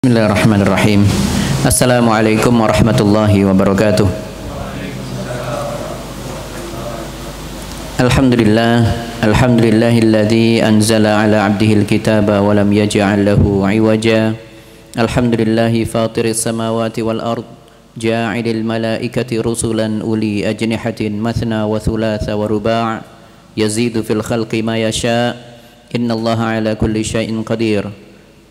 Bismillahirrahmanirrahim. Assalamualaikum warahmatullahi wabarakatuh. Alhamdulillahilladzi anzala ala abdihil kitaba wa lam yaj'al lahu 'iwaja. Alhamdulillahi fatiris samawati wal ard, ja'ilil malaikati rusulan uli ajnihatin mathna wa thulatha wa ruba', yazidu fil khalqi ma yasha'. Innallaha ala kulli syai'in qadir.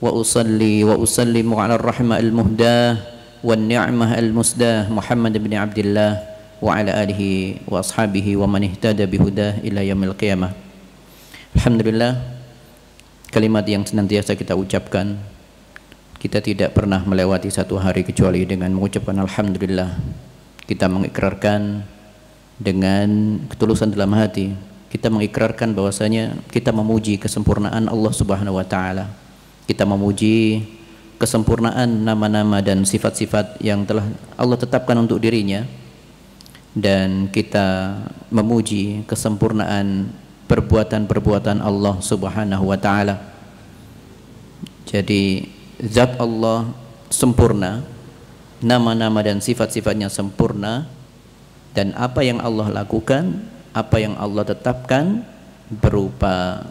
Wa usalli wa usallimu ala ar-rahmah al-muhdah wan ni'mah al-musdah Muhammad bin Abdullah wa ala alihi wa ashabihi wa man ihtada bihudah ila yaumil qiyamah. Alhamdulillah, kalimat yang senantiasa kita ucapkan, kita tidak pernah melewati satu hari kecuali dengan mengucapkan alhamdulillah. Kita mengikrarkan dengan ketulusan dalam hati, kita mengikrarkan bahwasanya kita memuji kesempurnaan Allah Subhanahu wa taala. Kita memuji kesempurnaan nama-nama dan sifat-sifat yang telah Allah tetapkan untuk dirinya, dan kita memuji kesempurnaan perbuatan-perbuatan Allah Subhanahu wa taala. Jadi zat Allah sempurna, nama-nama dan sifat-sifatnya sempurna, dan apa yang Allah lakukan, apa yang Allah tetapkan berupa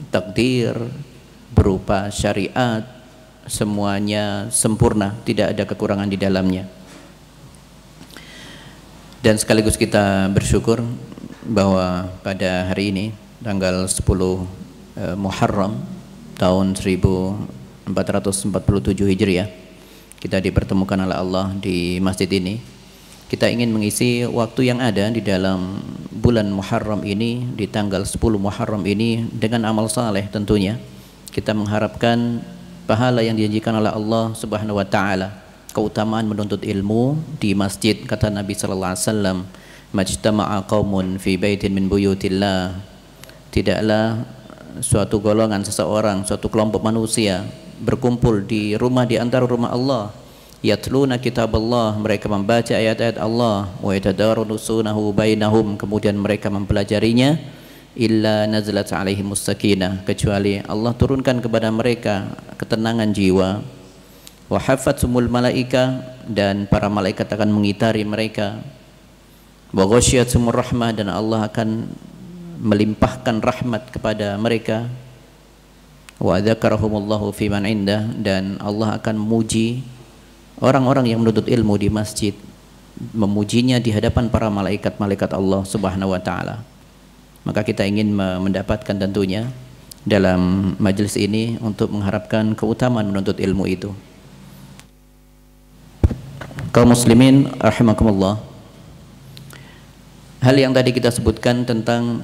takdir, berupa syariat, semuanya sempurna, tidak ada kekurangan di dalamnya. Dan sekaligus kita bersyukur bahwa pada hari ini tanggal 10 Muharram tahun 1447 Hijriah, kita dipertemukan oleh Allah di masjid ini. Kita ingin mengisi waktu yang ada di dalam bulan Muharram ini, di tanggal 10 Muharram ini, dengan amal saleh tentunya. Kita mengharapkan pahala yang dijanjikan oleh Allah Subhanahu wa taala, keutamaan menuntut ilmu di masjid. Kata Nabi sallallahu alaihi wasallam, "Majtama'a qaumun fi baitin min buyutillah." Tidaklah suatu golongan, seseorang, suatu kelompok manusia berkumpul di rumah di antara rumah Allah, yatluna kitaballah, mereka membaca ayat-ayat Allah, wa yatadarasunahu bainahum, kemudian mereka mempelajarinya, illa nazalat alaihimus sakinah, kecuali Allah turunkan kepada mereka ketenangan jiwa, wa hafatsumul malaika, dan para malaikat akan mengitari mereka, wa ghasyiyatuhumur rahmah, dan Allah akan melimpahkan rahmat kepada mereka, wa dzakarahumullahu fi man indah, dan Allah akan memuji orang-orang yang menuntut ilmu di masjid, memujinya di hadapan para malaikat-malaikat Allah Subhanahu wa taala. Maka kita ingin mendapatkan tentunya dalam majelis ini untuk mengharapkan keutamaan menuntut ilmu itu. Kaum muslimin rahimakumullah, hal yang tadi kita sebutkan tentang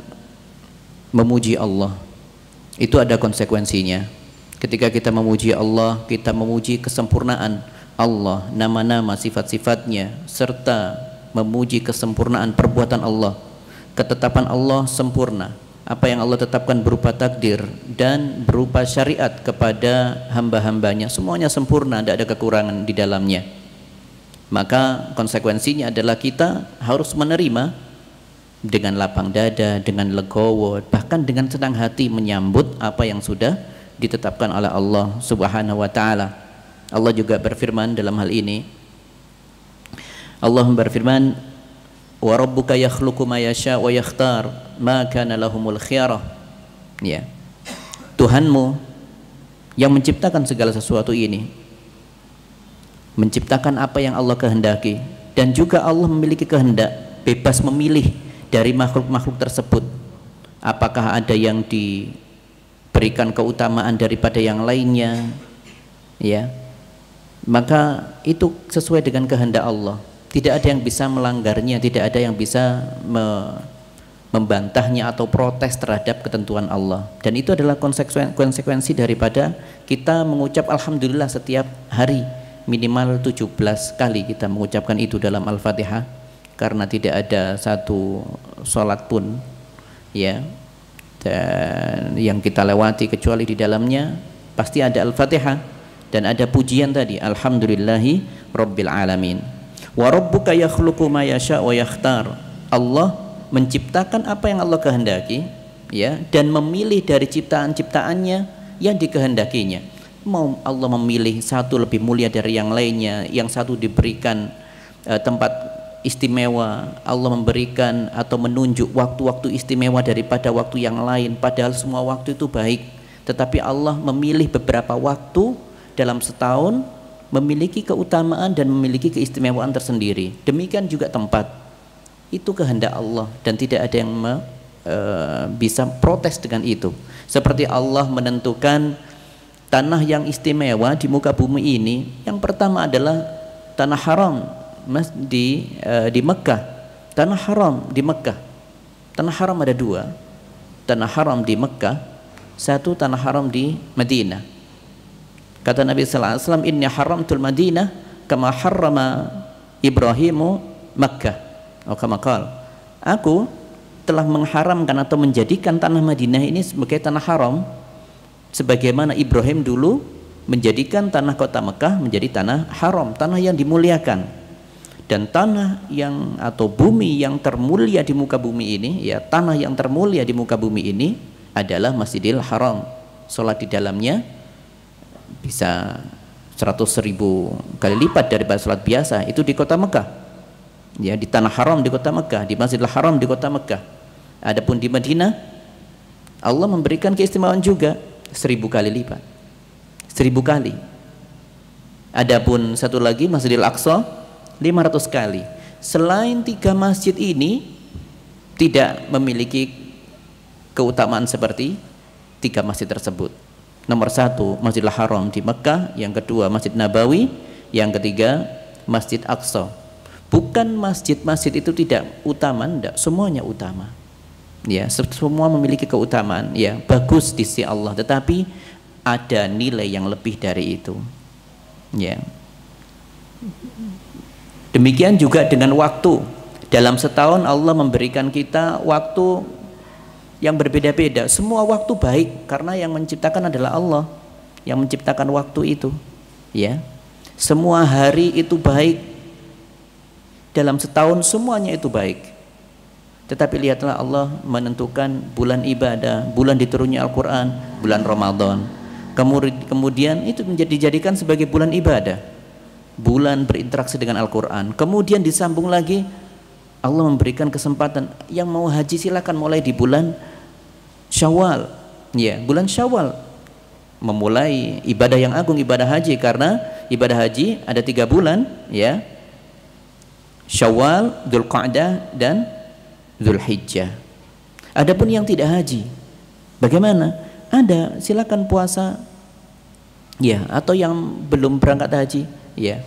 memuji Allah itu ada konsekuensinya. Ketika kita memuji Allah, kita memuji kesempurnaan Allah, nama-nama, sifat-sifatnya, serta memuji kesempurnaan perbuatan Allah. Ketetapan Allah sempurna, apa yang Allah tetapkan berupa takdir dan berupa syariat kepada hamba-hambanya, semuanya sempurna, tidak ada kekurangan di dalamnya. Maka konsekuensinya adalah kita harus menerima dengan lapang dada, dengan legowo, bahkan dengan senang hati menyambut apa yang sudah ditetapkan oleh Allah Subhanahu wa taala. Allah juga berfirman dalam hal ini, Allah berfirman, wa rabbuka yakhluqu ma yasha wa yakhtar ma kana lahumul khiyarah. Ya, Tuhanmu yang menciptakan segala sesuatu ini, menciptakan apa yang Allah kehendaki, dan juga Allah memiliki kehendak, bebas memilih dari makhluk-makhluk tersebut apakah ada yang diberikan keutamaan daripada yang lainnya, ya. Maka itu sesuai dengan kehendak Allah. Tidak ada yang bisa melanggarnya, tidak ada yang bisa membantahnya atau protes terhadap ketentuan Allah. Dan itu adalah konsekuensi daripada kita mengucap alhamdulillah setiap hari, minimal 17 kali kita mengucapkan itu dalam Al-Fatihah, karena tidak ada satu sholat pun, ya, dan yang kita lewati kecuali di dalamnya pasti ada Al-Fatihah dan ada pujian tadi, alhamdulillahi rabbil alamin. Wa rabbuka yakhluqu ma yasha wa yakhtar. Allah menciptakan apa yang Allah kehendaki, ya, dan memilih dari ciptaan-ciptaannya yang dikehendakinya. Mau Allah memilih satu lebih mulia dari yang lainnya, yang satu diberikan tempat istimewa, Allah memberikan atau menunjuk waktu-waktu istimewa daripada waktu yang lain, padahal semua waktu itu baik, tetapi Allah memilih beberapa waktu dalam setahun memiliki keutamaan dan memiliki keistimewaan tersendiri. Demikian juga tempat, itu kehendak Allah dan tidak ada yang bisa protes dengan itu. Seperti Allah menentukan tanah yang istimewa di muka bumi ini, yang pertama adalah tanah haram di Mekah. Tanah haram di Mekah, tanah haram ada dua, tanah haram di Mekah, satu tanah haram di Madinah. Kata Nabi sallallahu alaihi wasallam, inni haramtul Madinah kama harrama Ibrahimu Makkah. Kama qala, aku telah mengharamkan atau menjadikan tanah Madinah ini sebagai tanah haram sebagaimana Ibrahim dulu menjadikan tanah kota Mekah menjadi tanah haram, tanah yang dimuliakan. Dan tanah yang atau bumi yang termulia di muka bumi ini, ya, tanah yang termulia di muka bumi ini adalah Masjidil Haram. Salat di dalamnya bisa 100.000 kali lipat daripada salat biasa itu di kota Mekah. Ya, di tanah haram di kota Mekah, di Masjidil Haram di kota Mekah. Adapun di Madinah, Allah memberikan keistimewaan juga 1000 kali lipat, 1000 kali. Adapun satu lagi Masjidil Aqsa 500 kali. Selain 3 masjid ini tidak memiliki keutamaan seperti 3 masjid tersebut. Nomor 1 Masjidil Haram di Mekah, yang kedua Masjid Nabawi, yang ketiga Masjid Aqsa. Bukan masjid-masjid itu tidak utama, enggak, semuanya utama. Ya, semua memiliki keutamaan, ya, bagus di sisi Allah, tetapi ada nilai yang lebih dari itu. Ya. Demikian juga dengan waktu. Dalam setahun Allah memberikan kita waktu yang berbeda-beda. Semua waktu baik karena yang menciptakan adalah Allah yang menciptakan waktu itu. Ya. Semua hari itu baik. Dalam setahun semuanya itu baik. Tetapi lihatlah Allah menentukan bulan ibadah, bulan diturunnya Al-Quran, bulan Ramadan. Kemudian itu dijadikan sebagai bulan ibadah, bulan berinteraksi dengan Al-Quran. Kemudian disambung lagi, Allah memberikan kesempatan yang mau haji silakan mulai di bulan Syawal. Ya, bulan Syawal memulai ibadah yang agung, ibadah haji, karena ibadah haji ada 3 bulan, ya, Syawal, Dzulqa'dah dan Dzulhijjah. Adapun yang tidak haji, bagaimana? Ada, silakan puasa, ya, atau yang belum berangkat haji, ya,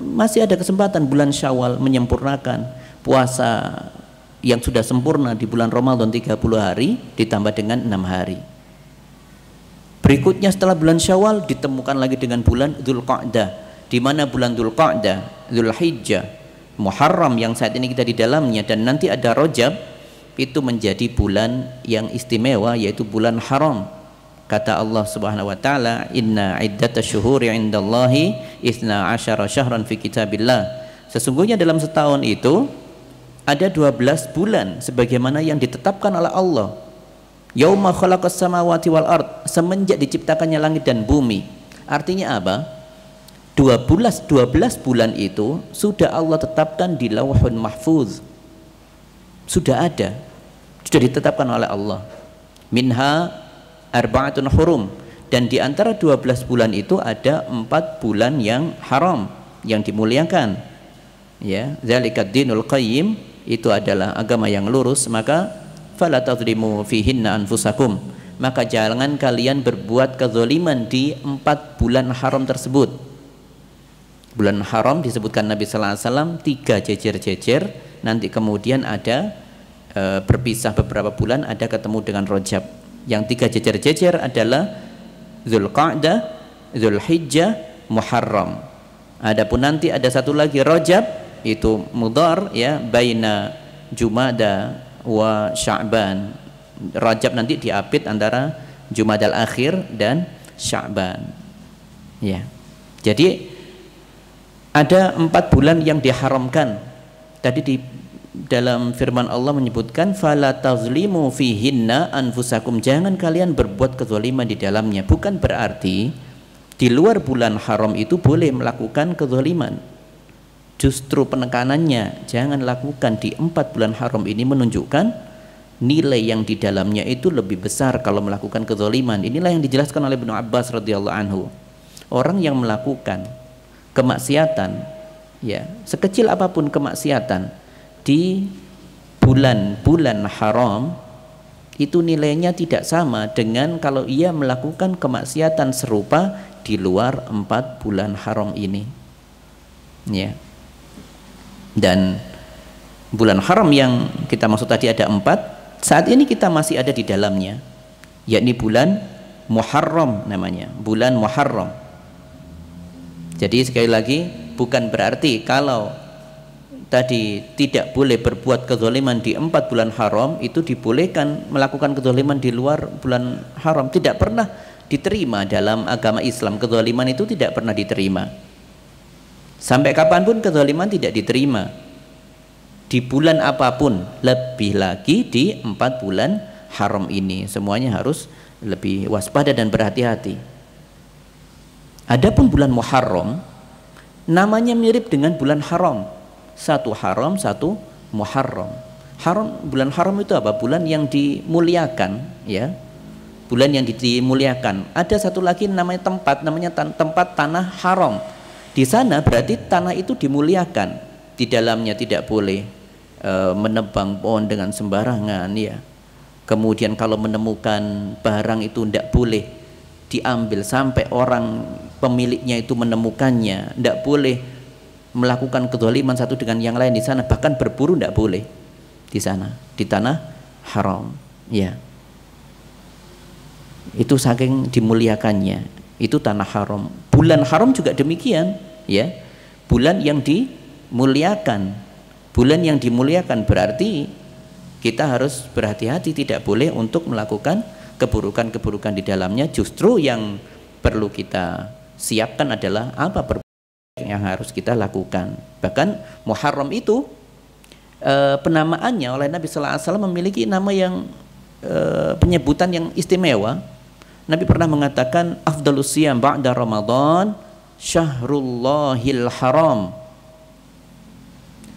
masih ada kesempatan bulan Syawal menyempurnakan puasa yang sudah sempurna di bulan Ramadan 30 hari ditambah dengan 6 hari. Berikutnya setelah bulan Syawal ditemukan lagi dengan bulan Dzulqa'dah, di mana bulan Dzulqa'dah, Dzulhijjah, Muharram yang saat ini kita di dalamnya, dan nanti ada Rajab, itu menjadi bulan yang istimewa, yaitu bulan haram. Kata Allah Subhanahu wa taala, inna iddatash syuhuri 'indallahi 12 syahran fi kitabillah. Sesungguhnya dalam setahun itu ada 12 bulan sebagaimana yang ditetapkan oleh Allah. Yauma khalaqas samawati wal ard, semenjak diciptakannya langit dan bumi. Artinya apa? 12 bulan itu sudah Allah tetapkan di Lauhun Mahfuz. Sudah ada, sudah ditetapkan oleh Allah. Minha arba'atun hurum, dan di antara 12 bulan itu ada 4 bulan yang haram, yang dimuliakan. Ya, zalikad dinul qayyim, itu adalah agama yang lurus. Maka fala tadzlimu fihinna anfusakum, maka jangan kalian berbuat kezaliman di 4 bulan haram tersebut. Bulan haram disebutkan Nabi sallallahu alaihi wasallam 3 jejer-jejer, nanti kemudian ada berpisah beberapa bulan, ada ketemu dengan Rajab. Yang 3 jejer-jejer adalah Dzulqa'dah, Dzulhijjah, Muharram. Adapun nanti ada satu lagi Rajab, itu mudhar, ya, baina Jumada wa Sya'ban. Rajab nanti diapit antara Jumadal akhir dan Sya'ban. Ya. Jadi ada 4 bulan yang diharamkan. Tadi di dalam firman Allah menyebutkan fala tazlimu fihinna anfusakum, jangan kalian berbuat kezaliman di dalamnya. Bukan berarti Di luar bulan haram itu boleh melakukan kezaliman. Justru penekanannya jangan lakukan di 4 bulan haram ini, menunjukkan nilai yang di dalamnya itu lebih besar kalau melakukan kezaliman. Inilah yang dijelaskan oleh Ibnu Abbas radhiyallahu anhu. Orang yang melakukan kemaksiatan, ya, sekecil apapun kemaksiatan di bulan-bulan haram, itu nilainya tidak sama dengan kalau ia melakukan kemaksiatan serupa di luar 4 bulan haram ini, ya. Dan bulan haram yang kita maksud tadi ada 4, saat ini kita masih ada di dalamnya, yakni bulan Muharram namanya, bulan Muharram. Jadi sekali lagi, bukan berarti kalau tadi tidak boleh berbuat kezaliman di 4 bulan haram, itu dibolehkan melakukan kezaliman di luar bulan haram. Tidak pernah diterima dalam agama Islam. Kezaliman itu tidak pernah diterima. Sampai kapanpun kezaliman tidak diterima, di bulan apapun, lebih lagi di 4 bulan haram ini. Semuanya harus lebih waspada dan berhati-hati. Adapun bulan Muharram, namanya mirip dengan bulan haram. Satu haram, satu Muharram. Bulan haram itu apa? Bulan yang dimuliakan, ya. Bulan yang dimuliakan. Ada satu lagi namanya tempat, namanya tempat tanah haram. Di sana berarti tanah itu dimuliakan. Di dalamnya tidak boleh menebang pohon dengan sembarangan, ya. Kemudian kalau menemukan barang itu tidak boleh diambil sampai orang pemiliknya itu menemukannya. Tidak boleh melakukan kezaliman satu dengan yang lain di sana, bahkan berburu tidak boleh di sana, di tanah haram, ya. Itu saking dimuliakannya, itu tanah haram. Bulan haram juga demikian, ya. Bulan yang dimuliakan, bulan yang dimuliakan berarti kita harus berhati-hati, tidak boleh untuk melakukan keburukan-keburukan di dalamnya. Justru yang perlu kita siapkan adalah apa yang harus kita lakukan. Bahkan Muharram itu penamaannya oleh Nabi sallallahu alaihi wasallam memiliki nama yang penyebutan yang istimewa. Nabi pernah mengatakan afdalus siyam ba'da Ramadan syahrullahil haram,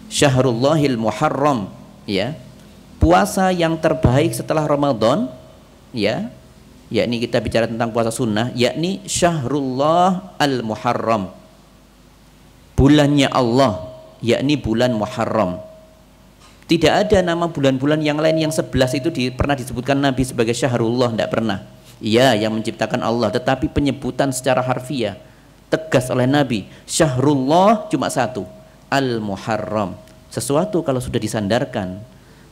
syahrullahil muharram, ya. Puasa yang terbaik setelah Ramadan, ya, yakni kita bicara tentang puasa sunnah, yakni syahrullah al muharram, bulannya Allah, yakni bulan Muharram. Tidak ada nama bulan-bulan yang lain yang 11 itu pernah disebutkan Nabi sebagai syahrullah, tidak pernah. Iya, yang menciptakan Allah, tetapi penyebutan secara harfiah tegas oleh Nabi, syahrullah cuma satu, al-Muharram. Sesuatu kalau sudah disandarkan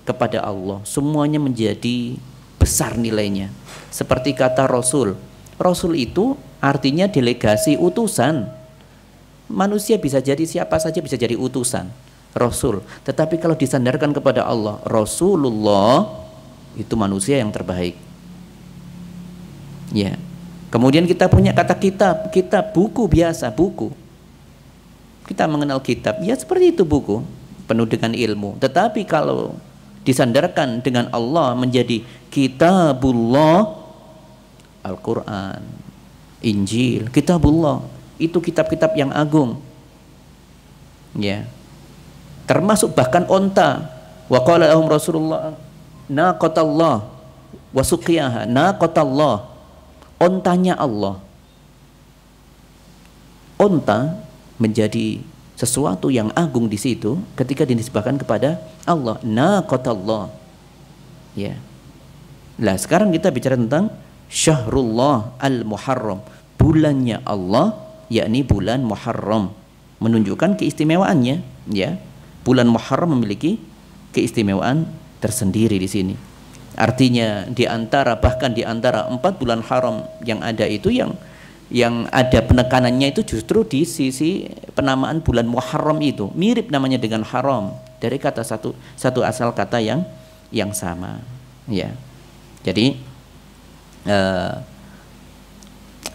kepada Allah, semuanya menjadi besar nilainya. Seperti kata Rasul. Rasul itu artinya delegasi, utusan. Manusia bisa jadi siapa saja, bisa jadi utusan, Rasul. Tetapi kalau disandarkan kepada Allah, Rasulullah, itu manusia yang terbaik, ya. Kemudian kita punya kata kitab, buku biasa, buku. Kita mengenal kitab, ya seperti itu, buku penuh dengan ilmu. Tetapi kalau disandarkan dengan Allah menjadi kitabullah, Al-Quran, Injil, kitabullah, itu kitab-kitab yang agung, ya. Termasuk bahkan onta. Wa qala lahum Rasulullah naqatallah wa suqiyaha, naqatallah, ontanya Allah. Onta menjadi sesuatu yang agung di situ ketika dinisbahkan kepada Allah, naqatallah, ya. Lah sekarang kita bicara tentang syahrullah al-muharram, bulannya Allah, yakni bulan Muharram, menunjukkan keistimewaannya, ya. Bulan Muharram memiliki keistimewaan tersendiri di sini. Artinya bahkan di antara 4 bulan haram yang ada itu, yang ada penekanannya itu justru di sisi penamaan bulan Muharram itu mirip namanya dengan haram, dari kata satu asal kata yang sama, ya. Jadi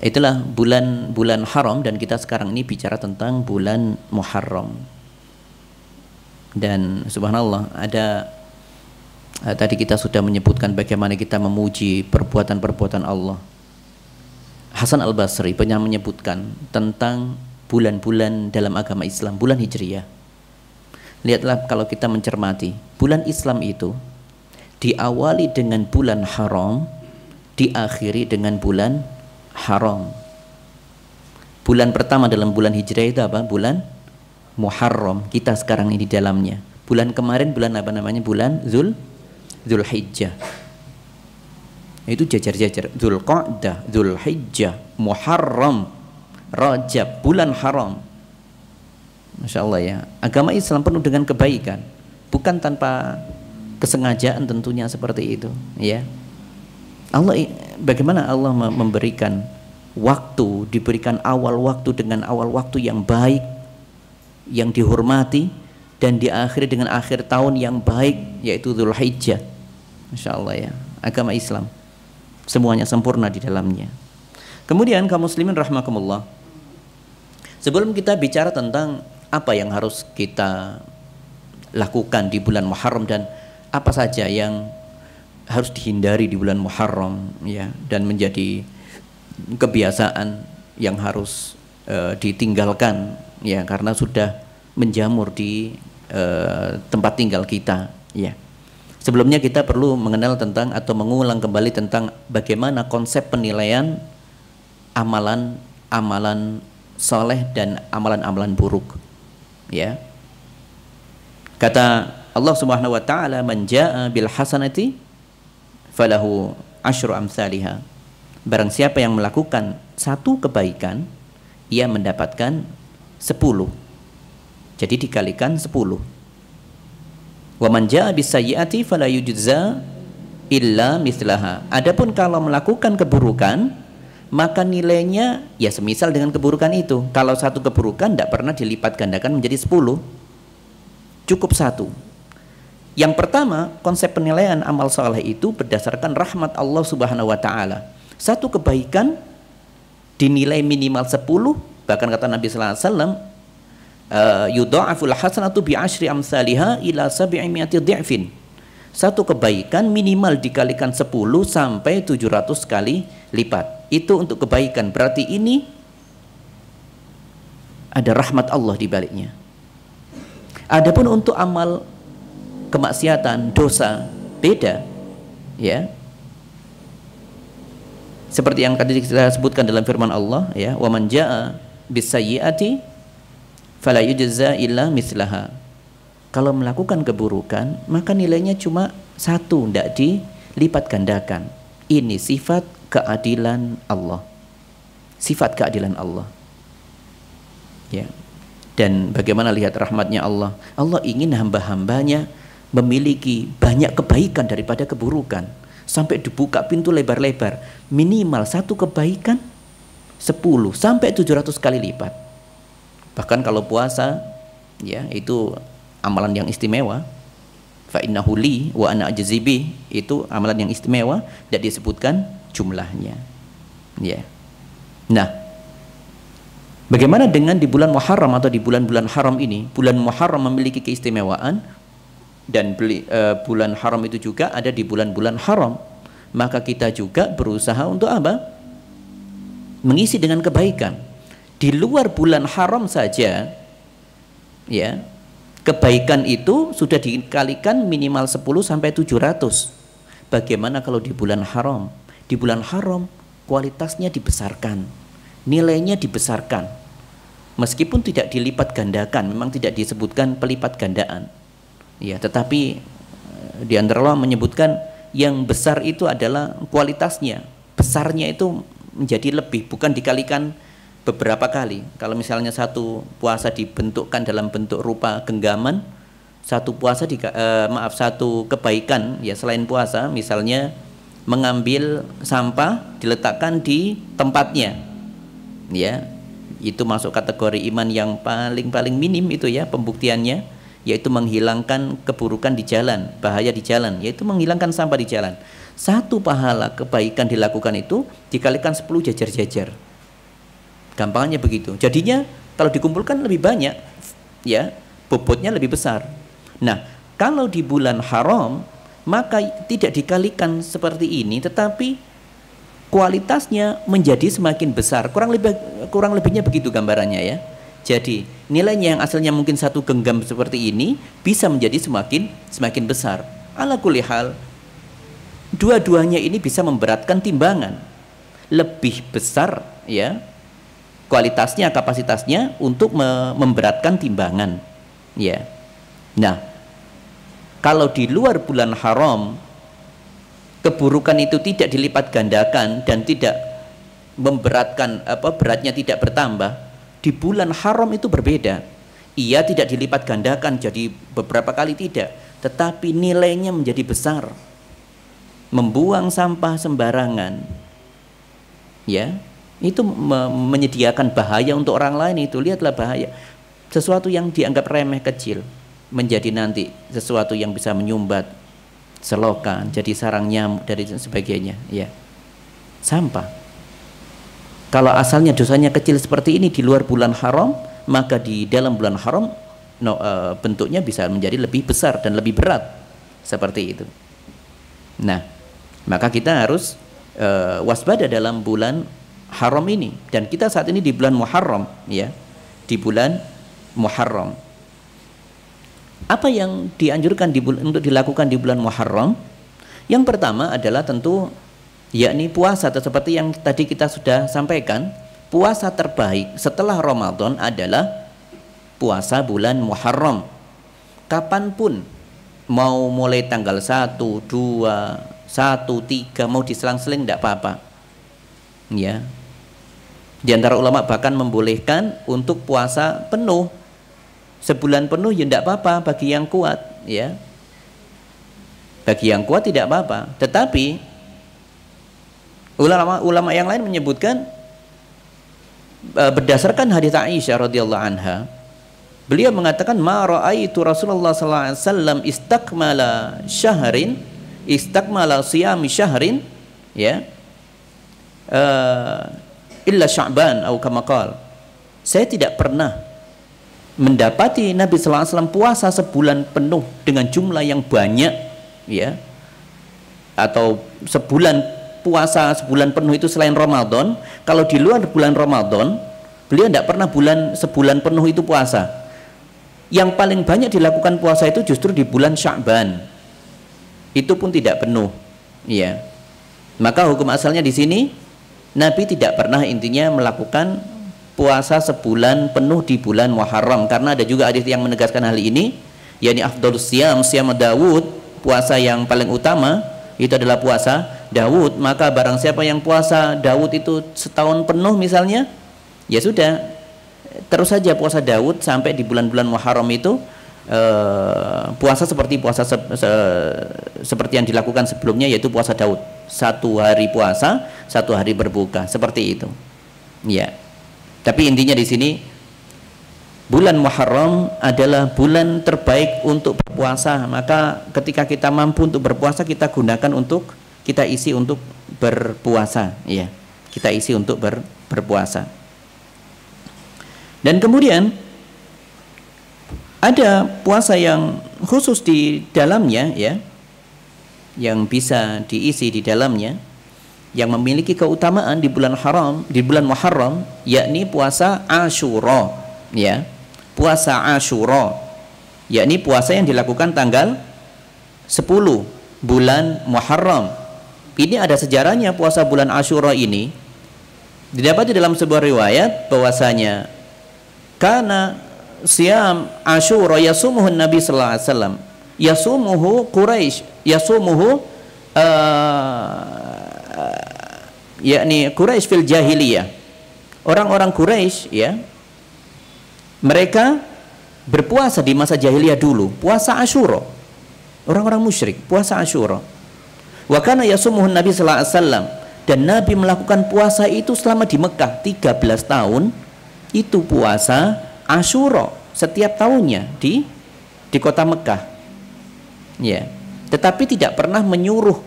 itulah bulan haram, dan kita sekarang ini bicara tentang bulan Muharram. Dan subhanallah, tadi kita sudah menyebutkan bagaimana kita memuji perbuatan-perbuatan Allah. Hasan Al-Basri pernah menyebutkan tentang bulan-bulan dalam agama Islam, bulan Hijriyah. Lihatlah kalau kita mencermati, bulan Islam itu diawali dengan bulan haram, diakhiri dengan bulan haram. Bulan pertama dalam bulan Hijriah itu apa? Bulan Muharram. Kita sekarang ini di dalamnya. Bulan kemarin bulan apa namanya? Bulan Zulhijjah. Itu jajar-jajar. Dzulqa'dah, Zulhijjah, Muharram, Rajab, bulan haram. Masya Allah ya. Agama Islam penuh dengan kebaikan, bukan tanpa kesengajaan tentunya seperti itu. Ya. Bagaimana Allah memberikan waktu, diberikan awal waktu dengan awal waktu yang baik, yang dihormati, dan diakhiri dengan akhir tahun yang baik, yaitu Dzulhijjah. Masya Allah ya. Agama Islam semuanya sempurna di dalamnya. Kemudian kaum muslimin rahimakumullah, sebelum kita bicara tentang apa yang harus kita lakukan di bulan Muharram dan apa saja yang harus dihindari di bulan Muharram ya, dan menjadi kebiasaan yang harus ditinggalkan ya, karena sudah menjamur di tempat tinggal kita ya. Sebelumnya kita perlu mengenal tentang atau mengulang kembali tentang bagaimana konsep penilaian amalan soleh dan amalan-amalan buruk. Ya, kata Allah Subhanahu Wa Taala, "Man jaa bil hasanati falahu asyru amsalihha." Barang siapa yang melakukan satu kebaikan, ia mendapatkan 10. Jadi dikalikan 10. Wa man jaa bis sayyi'ati fala yujza illa mithlaha. Adapun kalau melakukan keburukan, maka nilainya ya semisal dengan keburukan itu. Kalau satu keburukan tidak pernah dilipat gandakan menjadi 10, cukup satu. Yang pertama, konsep penilaian amal saleh itu berdasarkan rahmat Allah Subhanahu Wa Taala. Satu kebaikan dinilai minimal 10, bahkan kata Nabi Sallallahu Alaihi Wasallam, yudha'aful hasanatu bi asyri amsalihha ila 700 dhi'fin. Satu kebaikan minimal dikalikan 10 sampai 700 kali lipat. Itu untuk kebaikan. Berarti ini ada rahmat Allah di baliknya. Adapun untuk amal kemaksiatan, dosa, beda. Ya. Seperti yang tadi kita sebutkan dalam firman Allah ya, wa man jaa bis sayyi'ati fala yujza illa mislaha. Kalau melakukan keburukan, maka nilainya cuma satu, tidak dilipat gandakan. Ini sifat keadilan Allah. Sifat keadilan Allah. Ya. Dan bagaimana lihat rahmatnya Allah? Allah ingin hamba-hambanya memiliki banyak kebaikan daripada keburukan. Sampai dibuka pintu lebar-lebar. Minimal satu kebaikan 10 sampai 700 kali lipat. Bahkan kalau puasa ya, itu amalan yang istimewa. Fa innahu li wa ana ajzi bih, itu amalan yang istimewa, tidak disebutkan jumlahnya. Ya. Nah, bagaimana dengan di bulan Muharram atau di bulan-bulan haram ini? Bulan Muharram memiliki keistimewaan, dan bulan haram itu juga ada di bulan-bulan haram. Maka kita juga berusaha untuk apa? Mengisi dengan kebaikan. Di luar bulan haram saja ya, kebaikan itu sudah dikalikan minimal 10 sampai 700. Bagaimana kalau di bulan haram? Di bulan haram kualitasnya dibesarkan, nilainya dibesarkan. Meskipun tidak dilipat gandakan, memang tidak disebutkan pelipat gandaan. Ya, tetapi di antara ulama menyebutkan yang besar itu adalah kualitasnya. Besarnya itu menjadi lebih, bukan dikalikan beberapa kali. Kalau misalnya satu puasa dibentukkan dalam bentuk rupa genggaman, satu puasa satu kebaikan ya selain puasa, misalnya mengambil sampah diletakkan di tempatnya, ya itu masuk kategori iman yang paling minim itu ya pembuktiannya, yaitu menghilangkan keburukan di jalan, bahaya di jalan, yaitu menghilangkan sampah di jalan. Satu pahala kebaikan dilakukan itu dikalikan 10 jajar-jajar. Gampangnya begitu. Jadinya kalau dikumpulkan lebih banyak, ya bobotnya lebih besar. Nah, kalau di bulan haram maka tidak dikalikan seperti ini, tetapi kualitasnya menjadi semakin besar. Kurang lebihnya begitu gambarannya ya. Jadi nilainya yang asalnya mungkin satu genggam seperti ini bisa menjadi semakin besar. Ala kulli hal, dua-duanya ini bisa memberatkan timbangan. Lebih besar ya kualitasnya, kapasitasnya untuk memberatkan timbangan. Ya. Nah, kalau di luar bulan haram keburukan itu tidak dilipat gandakan dan tidak memberatkan, beratnya tidak bertambah. Di bulan haram itu berbeda. Ia tidak dilipat gandakan jadi beberapa kali, tidak, tetapi nilainya menjadi besar. Membuang sampah sembarangan, ya, itu menyediakan bahaya untuk orang lain. Itu lihatlah bahaya. Sesuatu yang dianggap remeh kecil menjadi nanti sesuatu yang bisa menyumbat, selokan, jadi sarang nyamuk dari sebagainya. Ya, sampah. Kalau asalnya dosanya kecil seperti ini di luar bulan haram, maka di dalam bulan haram bentuknya bisa menjadi lebih besar dan lebih berat seperti itu. Nah, maka kita harus waspada dalam bulan haram ini. Dan kita saat ini di bulan Muharram, ya, di bulan Muharram. Apa yang dianjurkan untuk dilakukan di bulan Muharram? Yang pertama adalah tentu yakni puasa, seperti yang tadi kita sudah sampaikan. Puasa terbaik setelah Ramadan adalah puasa bulan Muharram. Kapanpun, mau mulai tanggal 1, 2, 1, 3, mau diselang-seling tidak apa-apa. Ya. Di antara ulama bahkan membolehkan untuk puasa penuh. Sebulan penuh ya tidak apa-apa bagi yang kuat, ya. Bagi yang kuat tidak apa-apa. Tetapi ulama yang lain menyebutkan berdasarkan hadits Aisyah radhiyallahu anha, beliau mengatakan ma raaitu Rasulullah sallallahu alaihi wasallam istakmala siyami syahrin, ya, illa Sya'ban atau kama qala. Saya tidak pernah mendapati Nabi sallallahu alaihi wasallam puasa sebulan penuh dengan jumlah yang banyak, ya, atau puasa sebulan penuh itu selain Ramadan. Kalau di luar bulan Ramadan, beliau tidak pernah sebulan penuh itu puasa. Yang paling banyak dilakukan puasa itu justru di bulan Sya'ban. Itu pun tidak penuh, ya. Maka hukum asalnya di sini Nabi tidak pernah intinya melakukan puasa sebulan penuh di bulan Muharram, karena ada juga hadis yang menegaskan hal ini, yakni afdhalus siyam Daud, puasa yang paling utama itu adalah puasa Daud. Maka barang siapa yang puasa Daud itu setahun penuh misalnya, ya sudah, terus saja puasa Daud sampai di bulan-bulan Muharram itu puasa seperti seperti yang dilakukan sebelumnya, yaitu puasa Daud, 1 hari puasa 1 hari berbuka, seperti itu, ya. Tapi intinya di sini bulan Muharram adalah bulan terbaik untuk berpuasa. Maka ketika kita mampu untuk berpuasa, kita gunakan untuk kita isi untuk berpuasa, ya. Kita isi untuk berpuasa. Dan kemudian ada puasa yang khusus di dalamnya, ya, yang bisa diisi di dalamnya, yang memiliki keutamaan di bulan Muharram, yakni puasa Asyura, ya. Puasa Asyura, yakni puasa yang dilakukan tanggal 10 bulan Muharram. Ini ada sejarahnya. Puasa bulan Asyura ini didapati dalam sebuah riwayat bahwasanya karena siam Asyura yasumuhu Nabi sallallahu alaihi wasallam, yasumuhu Quraisy, yasumuhu yakni Quraisy fil jahiliyah. Orang-orang Quraisy, ya, mereka berpuasa di masa jahiliyah dulu, puasa Asyura. Orang-orang musyrik puasa Asyura. Wa kana yasumuhu Nabi sallallahu alaihi wasallam, dan Nabi melakukan puasa itu selama di Mekah 13 tahun. Itu puasa Asyura setiap tahunnya di kota Mekah, ya. Tetapi tidak pernah menyuruh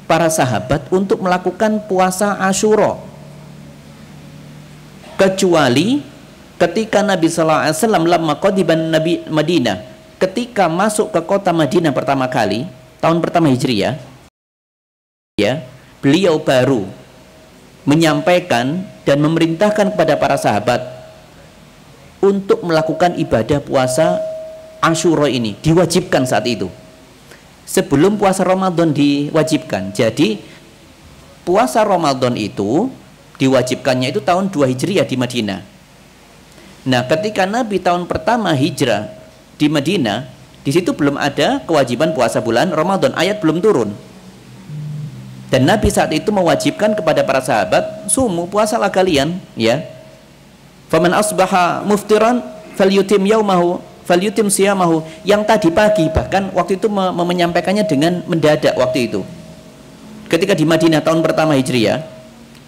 para sahabat untuk melakukan puasa Asyura, kecuali ketika Nabi sallallahu alaihi wasallam lamma qadiban Nabi Madinah, ketika masuk ke kota Madinah pertama kali tahun pertama Hijriah, ya, beliau baru menyampaikan dan memerintahkan kepada para sahabat untuk melakukan ibadah puasa Asyura ini, diwajibkan saat itu sebelum puasa Ramadan diwajibkan. Jadi puasa Ramadan itu diwajibkannya itu tahun 2 Hijriah di Madinah. Nah, ketika Nabi tahun pertama hijrah di Madinah, di situ belum ada kewajiban puasa bulan Ramadan, ayat belum turun. Dan Nabi saat itu mewajibkan kepada para sahabat, sumu, puasalah kalian, ya. Faman asbaha muftiran falyutim yaumahu falyutim siyamahu. Yang tadi pagi, bahkan waktu itu menyampaikannya dengan mendadak waktu itu. Ketika di Madinah tahun pertama Hijriah,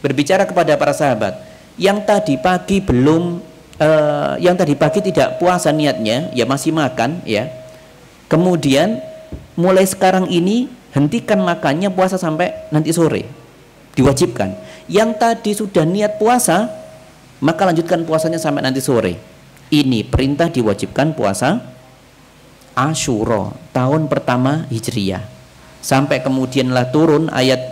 berbicara kepada para sahabat, yang tadi pagi yang tadi pagi tidak puasa niatnya, ya masih makan, ya. Kemudian mulai sekarang ini hentikan makannya, puasa sampai nanti sore, diwajibkan. Yang tadi sudah niat puasa, maka lanjutkan puasanya sampai nanti sore. Ini perintah diwajibkan puasa Asyura tahun pertama Hijriah. Sampai kemudianlah turun ayat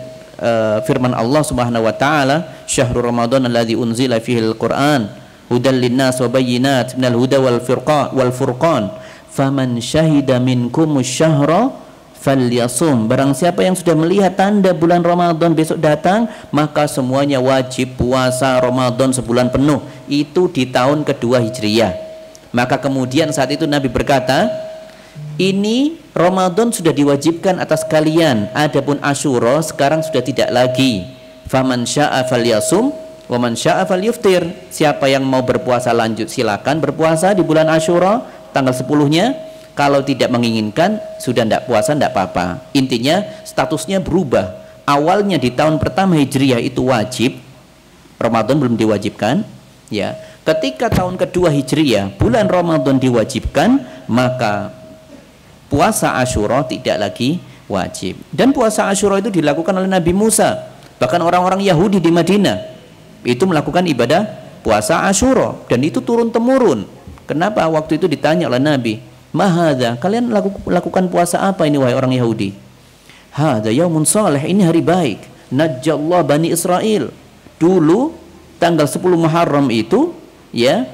firman Allah Subhanahu wa taala, "Syahrul Ramadan alladzi unzila fihil Qur'an hudal linnas wa bayyinat minal huda wal furqan faman syahida minkumus syahra falyasum." Barang siapa yang sudah melihat tanda bulan Ramadan besok datang, maka semuanya wajib puasa Ramadan sebulan penuh. Itu di tahun kedua Hijriah. Maka kemudian saat itu Nabi berkata, ini Ramadan sudah diwajibkan atas kalian, adapun Asyura sekarang sudah tidak lagi. Faman syaa falyasum wa man syaa falyuftir. Siapa yang mau berpuasa lanjut silakan berpuasa di bulan Asyura tanggal 10-nya. Kalau tidak menginginkan, sudah tidak puasa, tidak apa-apa. Intinya statusnya berubah. Awalnya di tahun pertama Hijriah itu wajib, Ramadan belum diwajibkan, ya. Ketika tahun kedua Hijriah bulan Ramadan diwajibkan, maka puasa Asyura tidak lagi wajib. Dan puasa Asyura itu dilakukan oleh Nabi Musa. Bahkan orang-orang Yahudi di Madinah itu melakukan ibadah puasa Asyura, dan itu turun temurun. Kenapa waktu itu ditanya oleh Nabi, "Mahadha, kalian lakukan puasa apa ini wahai orang Yahudi?" "Hadza yaumun salih, ini hari baik. Najjallah Bani Israel." Dulu tanggal 10 Muharram itu, ya,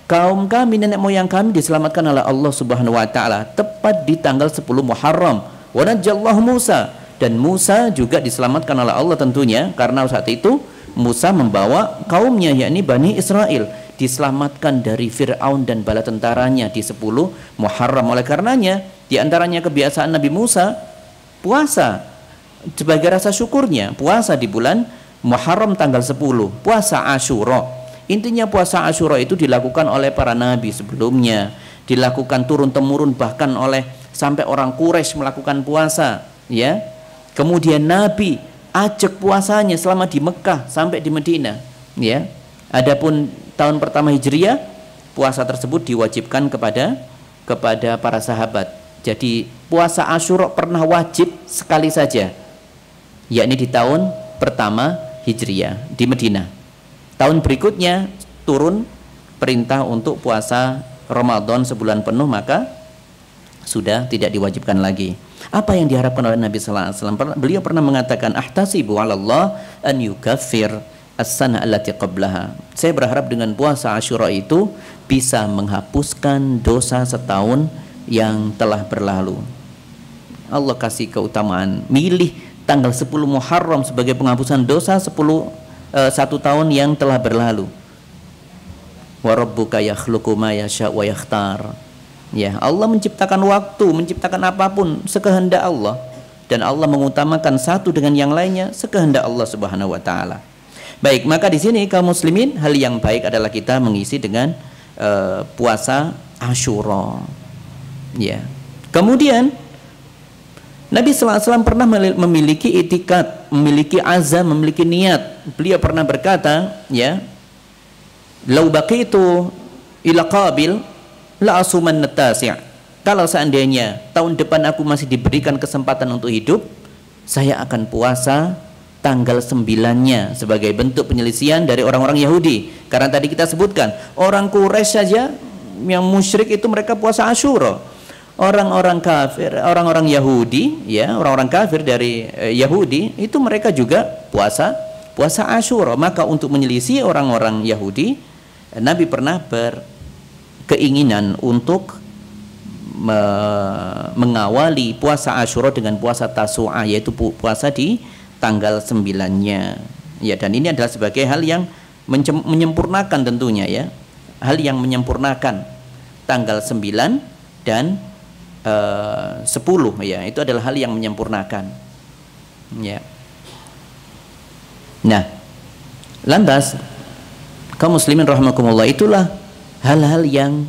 kaum kami, nenek moyang kami diselamatkan oleh Allah Subhanahu wa taala tepat di tanggal 10 Muharram. Wa najjallahu Musa, dan Musa juga diselamatkan oleh Allah tentunya, karena saat itu Musa membawa kaumnya, yakni Bani Israel, diselamatkan dari Fir'aun dan bala tentaranya di 10 Muharram. Oleh karenanya, di antaranya kebiasaan Nabi Musa puasa sebagai rasa syukurnya, puasa di bulan Muharram tanggal 10, puasa Asyura. Intinya puasa Asyura itu dilakukan oleh para nabi sebelumnya, dilakukan turun temurun, bahkan oleh sampai orang Quraisy melakukan puasa, ya. Kemudian Nabi ajak puasanya selama di Mekah sampai di Madinah, ya. Adapun tahun pertama Hijriah, puasa tersebut diwajibkan kepada para sahabat. Jadi puasa Asyura pernah wajib sekali saja, yakni di tahun pertama Hijriah di Madinah. Tahun berikutnya turun perintah untuk puasa Ramadan sebulan penuh, maka sudah tidak diwajibkan lagi. Apa yang diharapkan oleh Nabi sallallahu alaihi wasallam? Beliau pernah mengatakan, "Ahtasibu 'ala Allah an yukaffir as-sana allati qablaha." Saya berharap dengan puasa Asyura itu bisa menghapuskan dosa setahun yang telah berlalu. Allah kasih keutamaan, milih tanggal 10 Muharram sebagai penghapusan dosa 1 tahun yang telah berlalu. Wa rabbuka yakhluqu ma yasha wa yakhtar. Ya, Allah menciptakan waktu, menciptakan apapun sekehendak Allah, dan Allah mengutamakan satu dengan yang lainnya sekehendak Allah Subhanahu wa taala. Baik, maka di sini kaum muslimin, hal yang baik adalah kita mengisi dengan puasa Asyura. Ya. Kemudian Nabi sallallahu alaihi wasallam pernah memiliki itikad, memiliki azam, memiliki niat. Beliau pernah berkata, ya, "Lau baqitu ila qabil la asuman natasi'." Kalau seandainya tahun depan aku masih diberikan kesempatan untuk hidup, saya akan puasa tanggal 9-nya sebagai bentuk penyelisihan dari orang-orang Yahudi. Karena tadi kita sebutkan, orang Quraisy saja yang musyrik itu mereka puasa Asyura. Orang-orang kafir, orang-orang Yahudi, ya, orang-orang kafir dari Yahudi itu mereka juga puasa puasa Asyura. Maka untuk menyelisih orang-orang Yahudi, Nabi pernah berkeinginan untuk mengawali puasa Asyura dengan puasa Tasu'a, yaitu puasa di tanggal 9-nya. Ya, dan ini adalah sebagai hal yang menyempurnakan tentunya ya. Hal yang menyempurnakan tanggal 9 dan 10 ya. Itu adalah hal yang menyempurnakan. Ya. Nah, lantas kaum muslimin rahimakumullah, itulah hal-hal yang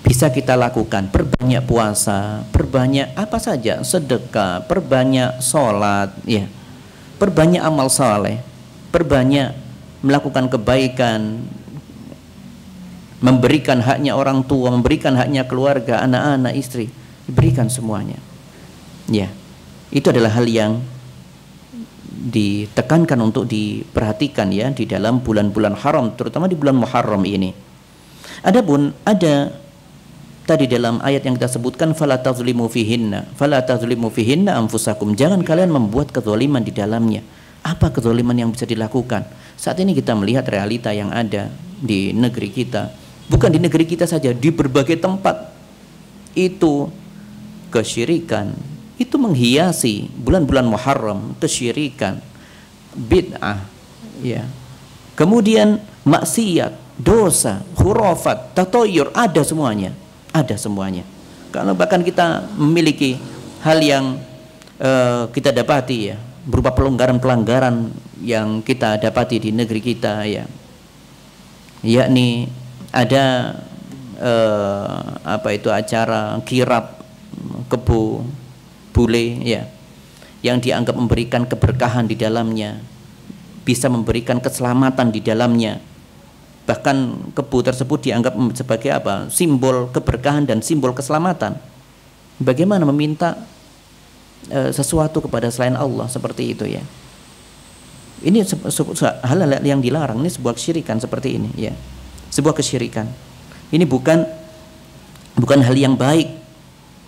bisa kita lakukan. Perbanyak puasa, perbanyak apa saja, sedekah, perbanyak sholat, ya, perbanyak amal saleh, perbanyak melakukan kebaikan, memberikan haknya orang tua, memberikan haknya keluarga, anak-anak, istri, diberikan semuanya. Ya, itu adalah hal yang ditekankan untuk diperhatikan ya di dalam bulan-bulan haram, terutama di bulan Muharram ini. Adapun ada tadi dalam ayat yang kita sebutkan, fala tazlimu fihinna anfusakum, jangan kalian membuat kezaliman di dalamnya. Apa kezaliman yang bisa dilakukan? Saat ini kita melihat realita yang ada di negeri kita, bukan di negeri kita saja, di berbagai tempat itu kesyirikan itu menghiasi bulan-bulan Muharram, kesyirikan, bid'ah, ya. Kemudian maksiat, dosa, khurafat, tatoyur, ada semuanya. Ada semuanya. Kalau bahkan kita memiliki hal yang kita dapati ya, berupa pelanggaran-pelanggaran yang kita dapati di negeri kita ya, yakni ada acara kirab kebo bule ya, yang dianggap memberikan keberkahan di dalamnya, bisa memberikan keselamatan di dalamnya. Bahkan kebo tersebut dianggap sebagai apa? Simbol keberkahan dan simbol keselamatan. Bagaimana meminta sesuatu kepada selain Allah seperti itu ya? Ini hal-hal yang dilarang. Ini sebuah kesyirikan seperti ini ya. Sebuah kesyirikan. Ini bukan hal yang baik.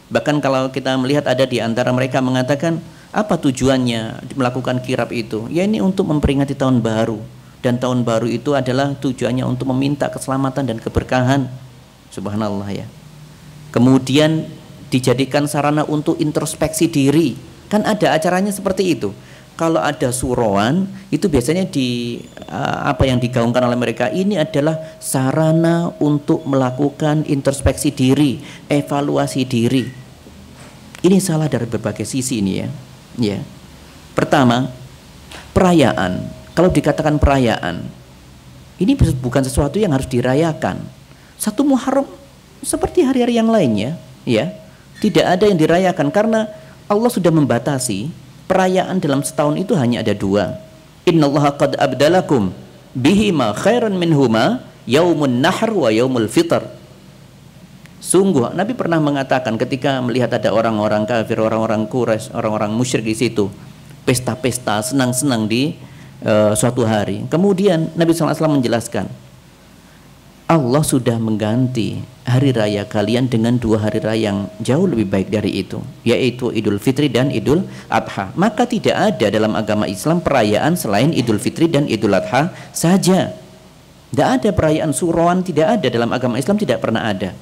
Bahkan kalau kita melihat ada di antara mereka mengatakan, apa tujuannya melakukan kirab itu? Ya ini untuk memperingati tahun baru. Dan tahun baru itu adalah tujuannya untuk meminta keselamatan dan keberkahan. Subhanallah ya. Kemudian dijadikan sarana untuk introspeksi diri. Kan ada acaranya seperti itu. Kalau ada surauan, itu biasanya apa yang digaungkan oleh mereka ini adalah sarana untuk melakukan introspeksi diri, evaluasi diri. Ini salah dari berbagai sisi ini ya. Ya. Pertama, perayaan. Kalau dikatakan perayaan, ini bukan sesuatu yang harus dirayakan. Satu Muharram seperti hari-hari yang lainnya, ya, tidak ada yang dirayakan karena Allah sudah membatasi perayaan dalam setahun itu hanya ada 2. Innallaha qad abdalakum bihima khairan minhuma yaumun nahr wa yaumul fitr. Sungguh Nabi pernah mengatakan ketika melihat ada orang-orang kafir, orang-orang Quraisy, orang-orang musyrik di situ, pesta-pesta, senang-senang di suatu hari. Kemudian Nabi SAW menjelaskan, Allah sudah mengganti hari raya kalian dengan 2 hari raya yang jauh lebih baik dari itu, yaitu Idul Fitri dan Idul Adha. Maka tidak ada dalam agama Islam perayaan selain Idul Fitri dan Idul Adha saja. Tidak ada perayaan surauan, tidak ada dalam agama Islam, tidak pernah ada.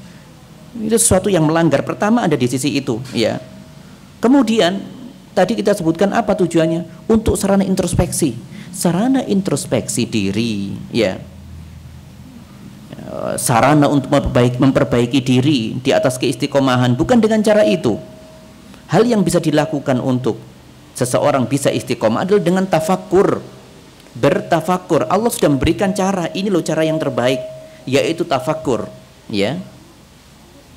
Itu sesuatu yang melanggar. Pertama ada di sisi itu, ya. Kemudian tadi kita sebutkan apa tujuannya? Untuk sarana introspeksi. Sarana introspeksi diri, ya, sarana untuk memperbaiki diri di atas keistiqomahan. Bukan dengan cara itu. Hal yang bisa dilakukan untuk seseorang bisa istiqomah adalah dengan tafakur, bertafakur. Allah sudah memberikan cara, ini loh cara yang terbaik, yaitu tafakur, ya.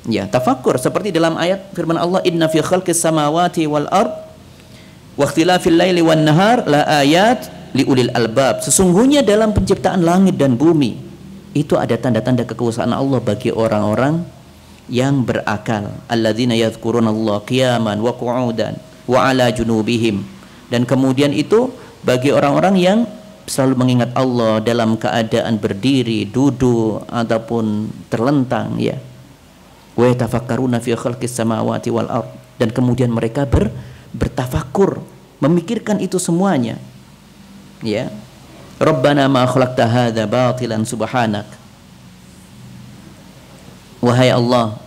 Ya, tafakur seperti dalam ayat firman Allah, inna fi khalqis samawati wal ard wa ikhtilafil laili wan nahar la ayat liulil albab. Sesungguhnya dalam penciptaan langit dan bumi itu ada tanda-tanda kekuasaan Allah bagi orang-orang yang berakal. Alladzina yadhkurunallaha qiyaman wa qu'udan wa ala junubihim. Dan kemudian itu bagi orang-orang yang selalu mengingat Allah dalam keadaan berdiri, duduk ataupun terlentang, ya. Wa yatafakkaruna fi khalqis samawati wal ard. Dan kemudian mereka bertafakur, memikirkan itu semuanya. Ya. Rabbana ma khalaqta hadza batilan subhanak. Wahai Allah,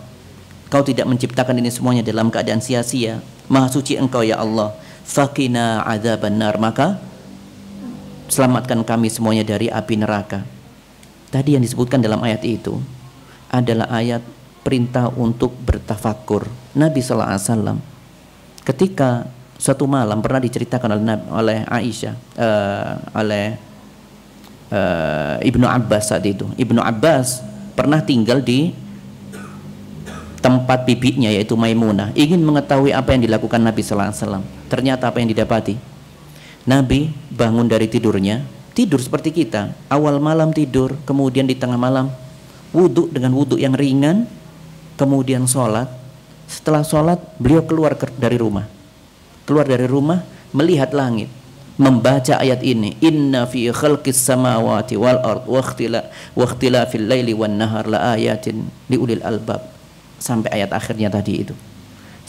Kau tidak menciptakan ini semuanya dalam keadaan sia-sia. Maha suci Engkau ya Allah. Faqina adzabannar, maka selamatkan kami semuanya dari api neraka. Tadi yang disebutkan dalam ayat itu adalah ayat perintah untuk bertafakur. Nabi sallallahu alaihi wasallam ketika suatu malam pernah diceritakan oleh Aisyah, oleh Ibnu Abbas saat itu. Ibnu Abbas pernah tinggal di tempat bibinya yaitu Maimunah, ingin mengetahui apa yang dilakukan Nabi sallallahu alaihi wasallam. Ternyata apa yang didapati? Nabi bangun dari tidurnya, tidur seperti kita, awal malam tidur, kemudian di tengah malam wudhu dengan wudhu yang ringan, kemudian sholat. Setelah sholat beliau keluar dari rumah, melihat langit, membaca ayat ini, inna fi khalqis samawati wal ard wa ikhtilafil laili wan nahar la ayatin liulil albab, sampai ayat akhirnya tadi itu,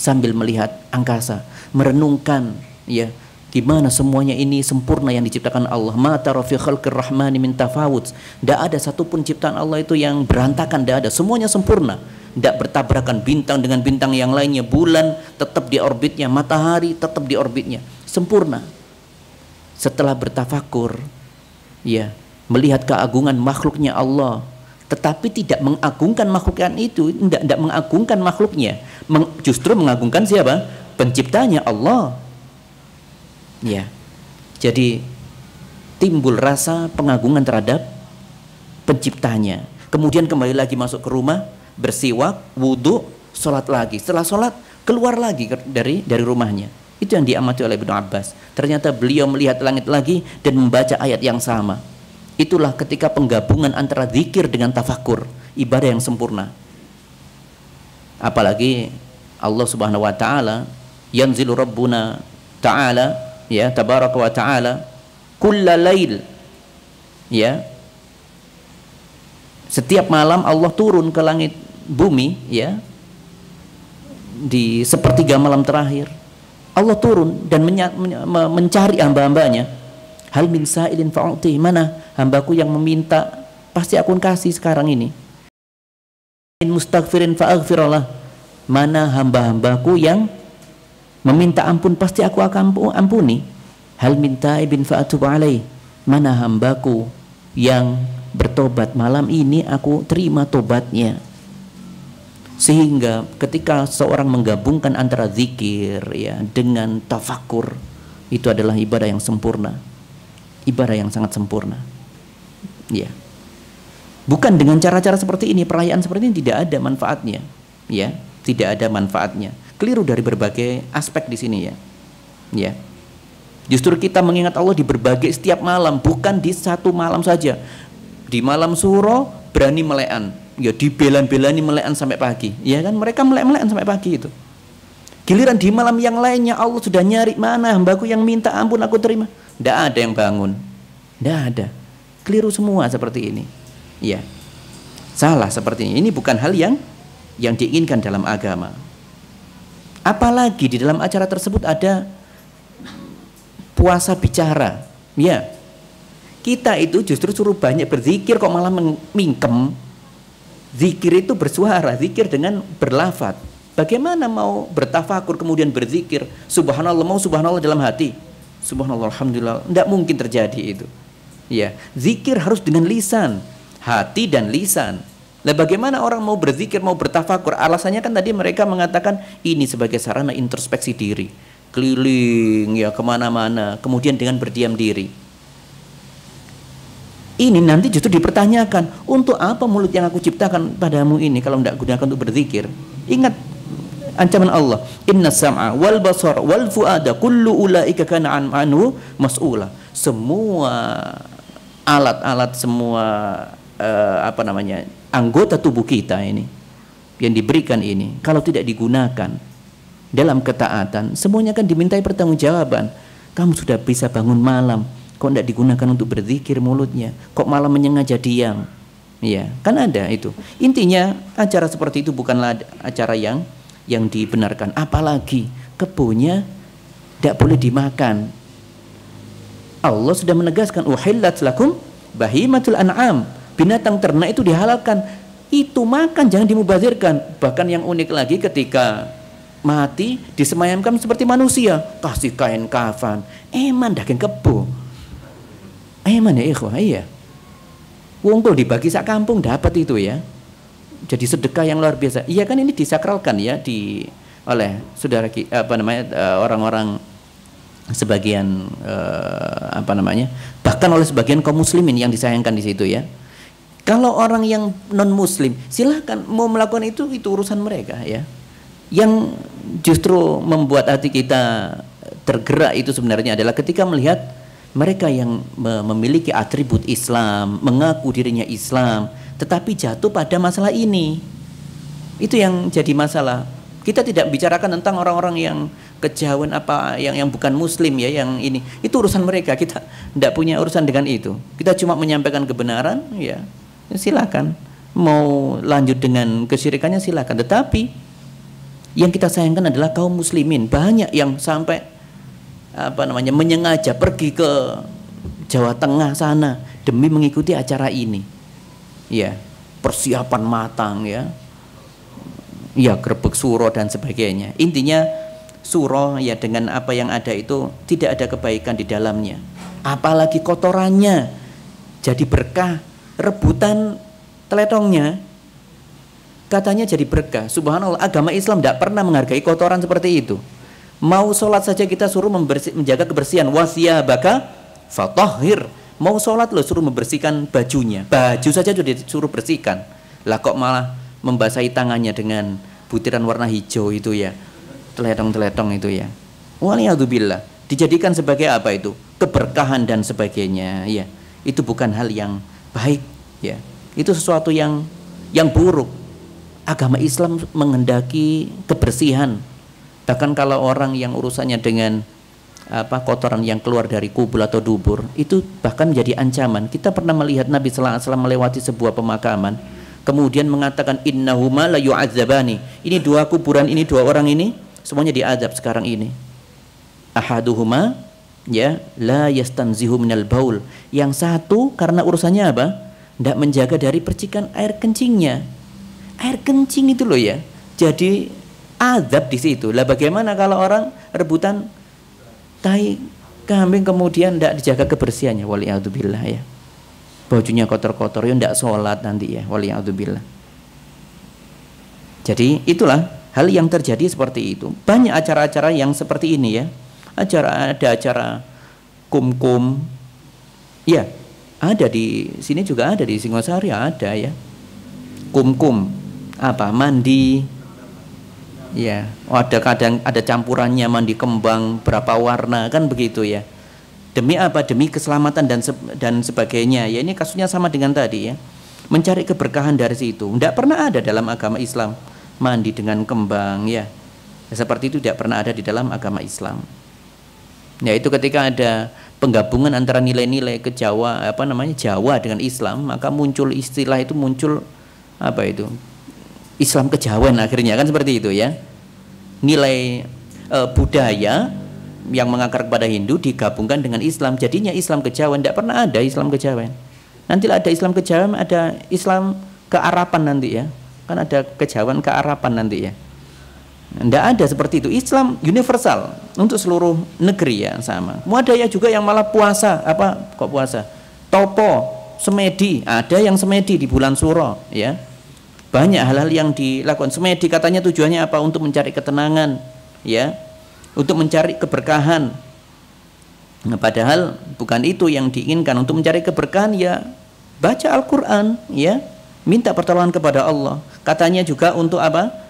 sambil melihat angkasa, merenungkan ya gimana semuanya ini sempurna yang diciptakan Allah. Ma tara fi khalqir rahmani min tafawut, tidak ada satupun ciptaan Allah itu yang berantakan, tidak ada, semuanya sempurna, tidak bertabrakan bintang dengan bintang yang lainnya, bulan tetap di orbitnya, matahari tetap di orbitnya, sempurna. Setelah bertafakur ya, melihat keagungan makhluknya Allah, tetapi tidak mengagungkan makhluknya itu, tidak mengagungkan makhluknya, justru mengagungkan siapa? Penciptanya, Allah. Ya, jadi timbul rasa pengagungan terhadap penciptanya. Kemudian kembali lagi masuk ke rumah, bersiwak, wudhu, sholat lagi. Setelah sholat keluar lagi dari rumahnya. Itu yang diamati oleh Ibnu Abbas. Ternyata beliau melihat langit lagi dan membaca ayat yang sama. Itulah ketika penggabungan antara zikir dengan tafakur, ibadah yang sempurna. Apalagi Allah Subhanahu wa taala, yanzilu rabbuna taala ya tabaraka wa taala kulla lail, ya, setiap malam Allah turun ke langit bumi ya, di sepertiga malam terakhir Allah turun dan mencari hamba-hambanya. Hal min sa'ilin fa'u'tih, mana hambaku yang meminta, pasti aku kasih sekarang ini. In mustaghfirin fa'aghfirullah, mana hamba-hambaku yang meminta ampun, pasti aku akan ampuni. Hal min ta'ibin fa'atub alaih, mana hambaku yang bertobat, malam ini aku terima tobatnya. Sehingga ketika seorang menggabungkan antara zikir ya dengan tafakur, itu adalah ibadah yang sempurna, ibadah yang sangat sempurna. Ya, bukan dengan cara-cara seperti ini, perayaan seperti ini tidak ada manfaatnya, ya, tidak ada manfaatnya. Keliru dari berbagai aspek di sini ya. Ya, justru kita mengingat Allah di berbagai setiap malam, bukan di satu malam saja. Di malam Syuro berani melekan, ya dibelan-belani melekan sampai pagi, ya kan, mereka melekan sampai pagi itu. Giliran di malam yang lainnya Allah sudah nyari, mana hambaku yang minta ampun aku terima, tidak ada yang bangun, tidak ada. Keliru semua seperti ini, ya, salah seperti ini bukan hal yang diinginkan dalam agama. Apalagi di dalam acara tersebut ada puasa bicara, ya, kita itu justru suruh banyak berzikir kok malah mingkem. Zikir itu bersuara, zikir dengan berlafaz. Bagaimana mau bertafakur kemudian berzikir subhanallah, mau subhanallah dalam hati, subhanallah alhamdulillah, tidak mungkin terjadi itu. Ya, zikir harus dengan lisan, hati dan lisan. Nah, bagaimana orang mau berzikir, mau bertafakur? Alasannya kan tadi mereka mengatakan ini sebagai sarana introspeksi diri, keliling ya kemana-mana, kemudian dengan berdiam diri. Ini nanti justru dipertanyakan, untuk apa mulut yang aku ciptakan padamu ini kalau tidak gunakan untuk berzikir? Ingat ancaman Allah, inna sam'a wal basar wal fuada kullu ulaika kana anhu mas'ula. Semua alat-alat, semua anggota tubuh kita ini yang diberikan ini, kalau tidak digunakan dalam ketaatan, semuanya kan dimintai pertanggungjawaban. Kamu sudah bisa bangun malam, kok tidak digunakan untuk berzikir mulutnya, kok malah menyengaja diam, ya kan ada itu. Intinya acara seperti itu bukanlah acara yang dibenarkan. Apalagi kebunnya tidak boleh dimakan, Allah sudah menegaskan uhillat lakum bahimatul an'am, binatang ternak itu dihalalkan, itu makan, jangan dimubazirkan. Bahkan yang unik lagi, ketika mati disemayamkan seperti manusia, kasih kain kafan, eman daging kebo, eman ya ikhwah. Iya, wongkul dibagi sak kampung dapat itu ya, jadi sedekah yang luar biasa. Iya kan, ini disakralkan ya oleh saudara orang-orang sebagian bahkan oleh sebagian kaum muslimin yang disayangkan di situ ya. Kalau orang yang non muslim silahkan mau melakukan itu urusan mereka ya. Yang justru membuat hati kita tergerak itu sebenarnya adalah ketika melihat mereka yang memiliki atribut Islam, mengaku dirinya Islam, tetapi jatuh pada masalah ini. Itu yang jadi masalah. Kita tidak bicarakan tentang orang-orang yang kejauhan yang bukan muslim ya, yang ini. Itu urusan mereka, kita tidak punya urusan dengan itu. Kita cuma menyampaikan kebenaran ya. Silakan. Mau lanjut dengan kesyirikannya silakan. Tetapi yang kita sayangkan adalah kaum muslimin. Banyak yang sampai menyengaja pergi ke Jawa Tengah sana demi mengikuti acara ini. Ya, persiapan matang ya. Ya, grebek suro dan sebagainya. Intinya suro ya, dengan apa yang ada itu tidak ada kebaikan di dalamnya. Apalagi kotorannya jadi berkah. Rebutan teletongnya katanya jadi berkah. Subhanallah, agama Islam tidak pernah menghargai kotoran seperti itu. Mau sholat saja kita suruh menjaga kebersihan. Wasiyabaka fatahhir. Mau sholat loh suruh membersihkan bajunya. Baju saja sudah disuruh bersihkan. Lah kok malah membasahi tangannya dengan butiran warna hijau itu ya, teletong-teletong itu ya. Waliyadzubillah. Dijadikan sebagai apa itu? Keberkahan dan sebagainya ya. Itu bukan hal yang baik ya. Itu sesuatu yang buruk. Agama Islam menghendaki kebersihan. Bahkan kalau orang yang urusannya dengan kotoran yang keluar dari kubur atau dubur, itu bahkan menjadi ancaman. Kita pernah melihat Nabi sallallahu alaihi wasallam melewati sebuah pemakaman, kemudian mengatakan innahuma la yu'adzabani. Ini dua kuburan ini, dua orang ini semuanya diazab sekarang ini. Ahaduhuma ya la yastanzihu minal baul. Yang satu karena urusannya apa? Tidak menjaga dari percikan air kencingnya. Air kencing itu loh ya. Jadi azab di situ. Lah bagaimana kalau orang rebutan tai kambing kemudian tidak dijaga kebersihannya? Waliyadzubillah ya. Bajunya kotor-kotor ya, tidak sholat nanti ya. Waliyadzubillah. Jadi itulah hal yang terjadi seperti itu. Banyak acara-acara yang seperti ini ya. Ada acara kum-kum. Ya, ada di sini juga ada, di Singosari ada ya. Kum-kum mandi. Ya, kadang ada campurannya, mandi kembang berapa warna kan begitu ya. Demi apa? Demi keselamatan dan sebagainya. Ya, ini kasusnya sama dengan tadi ya. Mencari keberkahan dari situ. Tidak pernah ada dalam agama Islam mandi dengan kembang ya. Seperti itu tidak pernah ada di dalam agama Islam. Ya, itu ketika ada penggabungan antara nilai-nilai Jawa dengan Islam, maka muncul istilah itu, muncul Islam kejawen akhirnya kan seperti itu ya. Nilai budaya yang mengakar kepada Hindu digabungkan dengan Islam, jadinya Islam kejawen. Tidak pernah ada Islam kejawen. Nantilah ada Islam kejawen, ada Islam kearapan nanti ya. Kan ada kejawen kearapan nanti ya. Tidak ada seperti itu. Islam universal untuk seluruh negeri ya sama. Muadaya juga yang malah puasa, puasa? Topo, semedi, ada yang semedi di bulan Suro ya. Banyak hal-hal yang dilakukan. Semedi katanya tujuannya apa? Untuk mencari ketenangan ya, untuk mencari keberkahan. Nah, padahal bukan itu yang diinginkan. Untuk mencari keberkahan ya baca Al-Quran ya, minta pertolongan kepada Allah. Katanya juga untuk apa?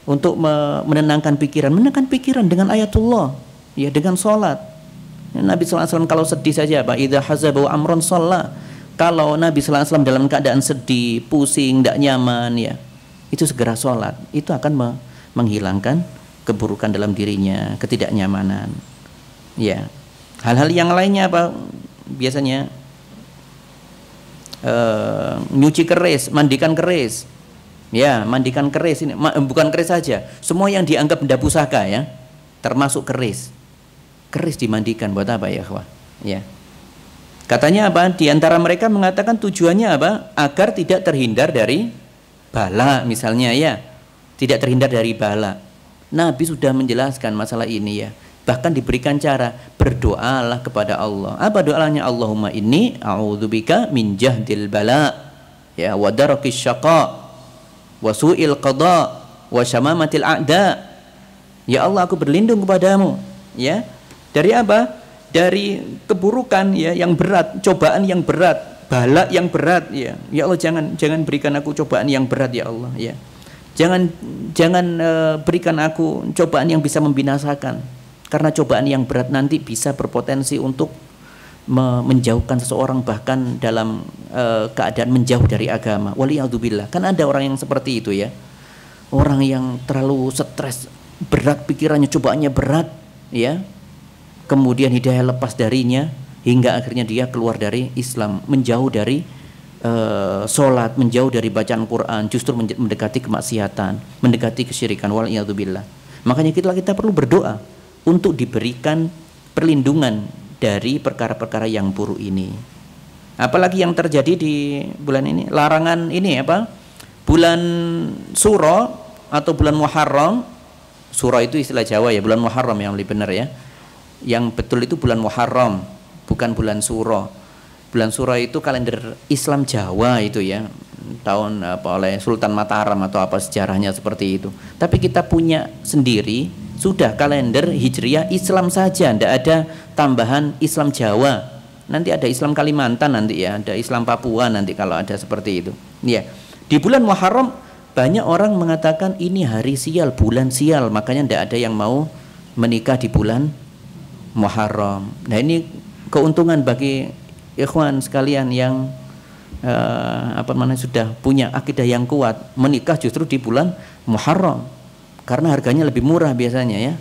Untuk menenangkan pikiran dengan ayatullah ya, dengan sholat. Nabi SAW kalau sedih saja idza hazabu amron sholat. Kalau Nabi SAW dalam keadaan sedih, pusing, tidak nyaman ya, itu segera sholat. Itu akan menghilangkan keburukan dalam dirinya, ketidaknyamanan ya. Hal-hal yang lainnya biasanya nyuci keris, mandikan keris ya. Mandikan keris ini bukan keris saja, semua yang dianggap benda pusaka ya, termasuk keris dimandikan. Buat apa ya, ya. Katanya apa? Di antara mereka mengatakan tujuannya apa? Agar tidak terhindar dari bala misalnya ya. Tidak terhindar dari bala. Nabi sudah menjelaskan masalah ini ya. Bahkan diberikan cara, berdoalah kepada Allah. Apa doanya? Allahumma inni a'udzubika min jahdil bala ya wa darakis syaqa wa su'il qada wa syamamatil a'da. Ya Allah, aku berlindung kepadamu ya. Dari apa? Dari keburukan ya yang berat, cobaan yang berat, bala yang berat ya. Ya Allah, jangan berikan aku cobaan yang berat ya Allah ya. Jangan berikan aku cobaan yang bisa membinasakan. Karena cobaan yang berat nanti bisa berpotensi untuk menjauhkan seseorang bahkan dalam keadaan menjauh dari agama. Waliyadzubillah. Kan ada orang yang seperti itu ya. Orang yang terlalu stres, berat pikirannya, cobaannya berat ya. Kemudian hidayah lepas darinya hingga akhirnya dia keluar dari Islam, menjauh dari sholat, menjauh dari bacaan Quran, justru mendekati kemaksiatan, mendekati kesyirikan. Waliyadzubillah. Makanya kita perlu berdoa untuk diberikan perlindungan dari perkara-perkara yang buruk ini. Apalagi yang terjadi di bulan ini, larangan ini apa? Bulan Suro atau bulan Muharram. Suro itu istilah Jawa ya, bulan Muharram yang lebih benar ya. Yang betul itu bulan Muharram, bukan bulan Suro. Bulan Suro itu kalender Islam Jawa itu ya, tahun apa oleh Sultan Mataram atau apa sejarahnya seperti itu. Tapi kita punya sendiri sudah kalender Hijriah Islam saja, tidak ada tambahan Islam Jawa. Nanti ada Islam Kalimantan nanti ya, ada Islam Papua nanti kalau ada seperti itu. Ya, di bulan Muharram banyak orang mengatakan ini hari sial, bulan sial, makanya tidak ada yang mau menikah di bulan Muharram. Nah ini keuntungan bagi ikhwan sekalian yang sudah punya akidah yang kuat, menikah justru di bulan Muharram karena harganya lebih murah biasanya ya.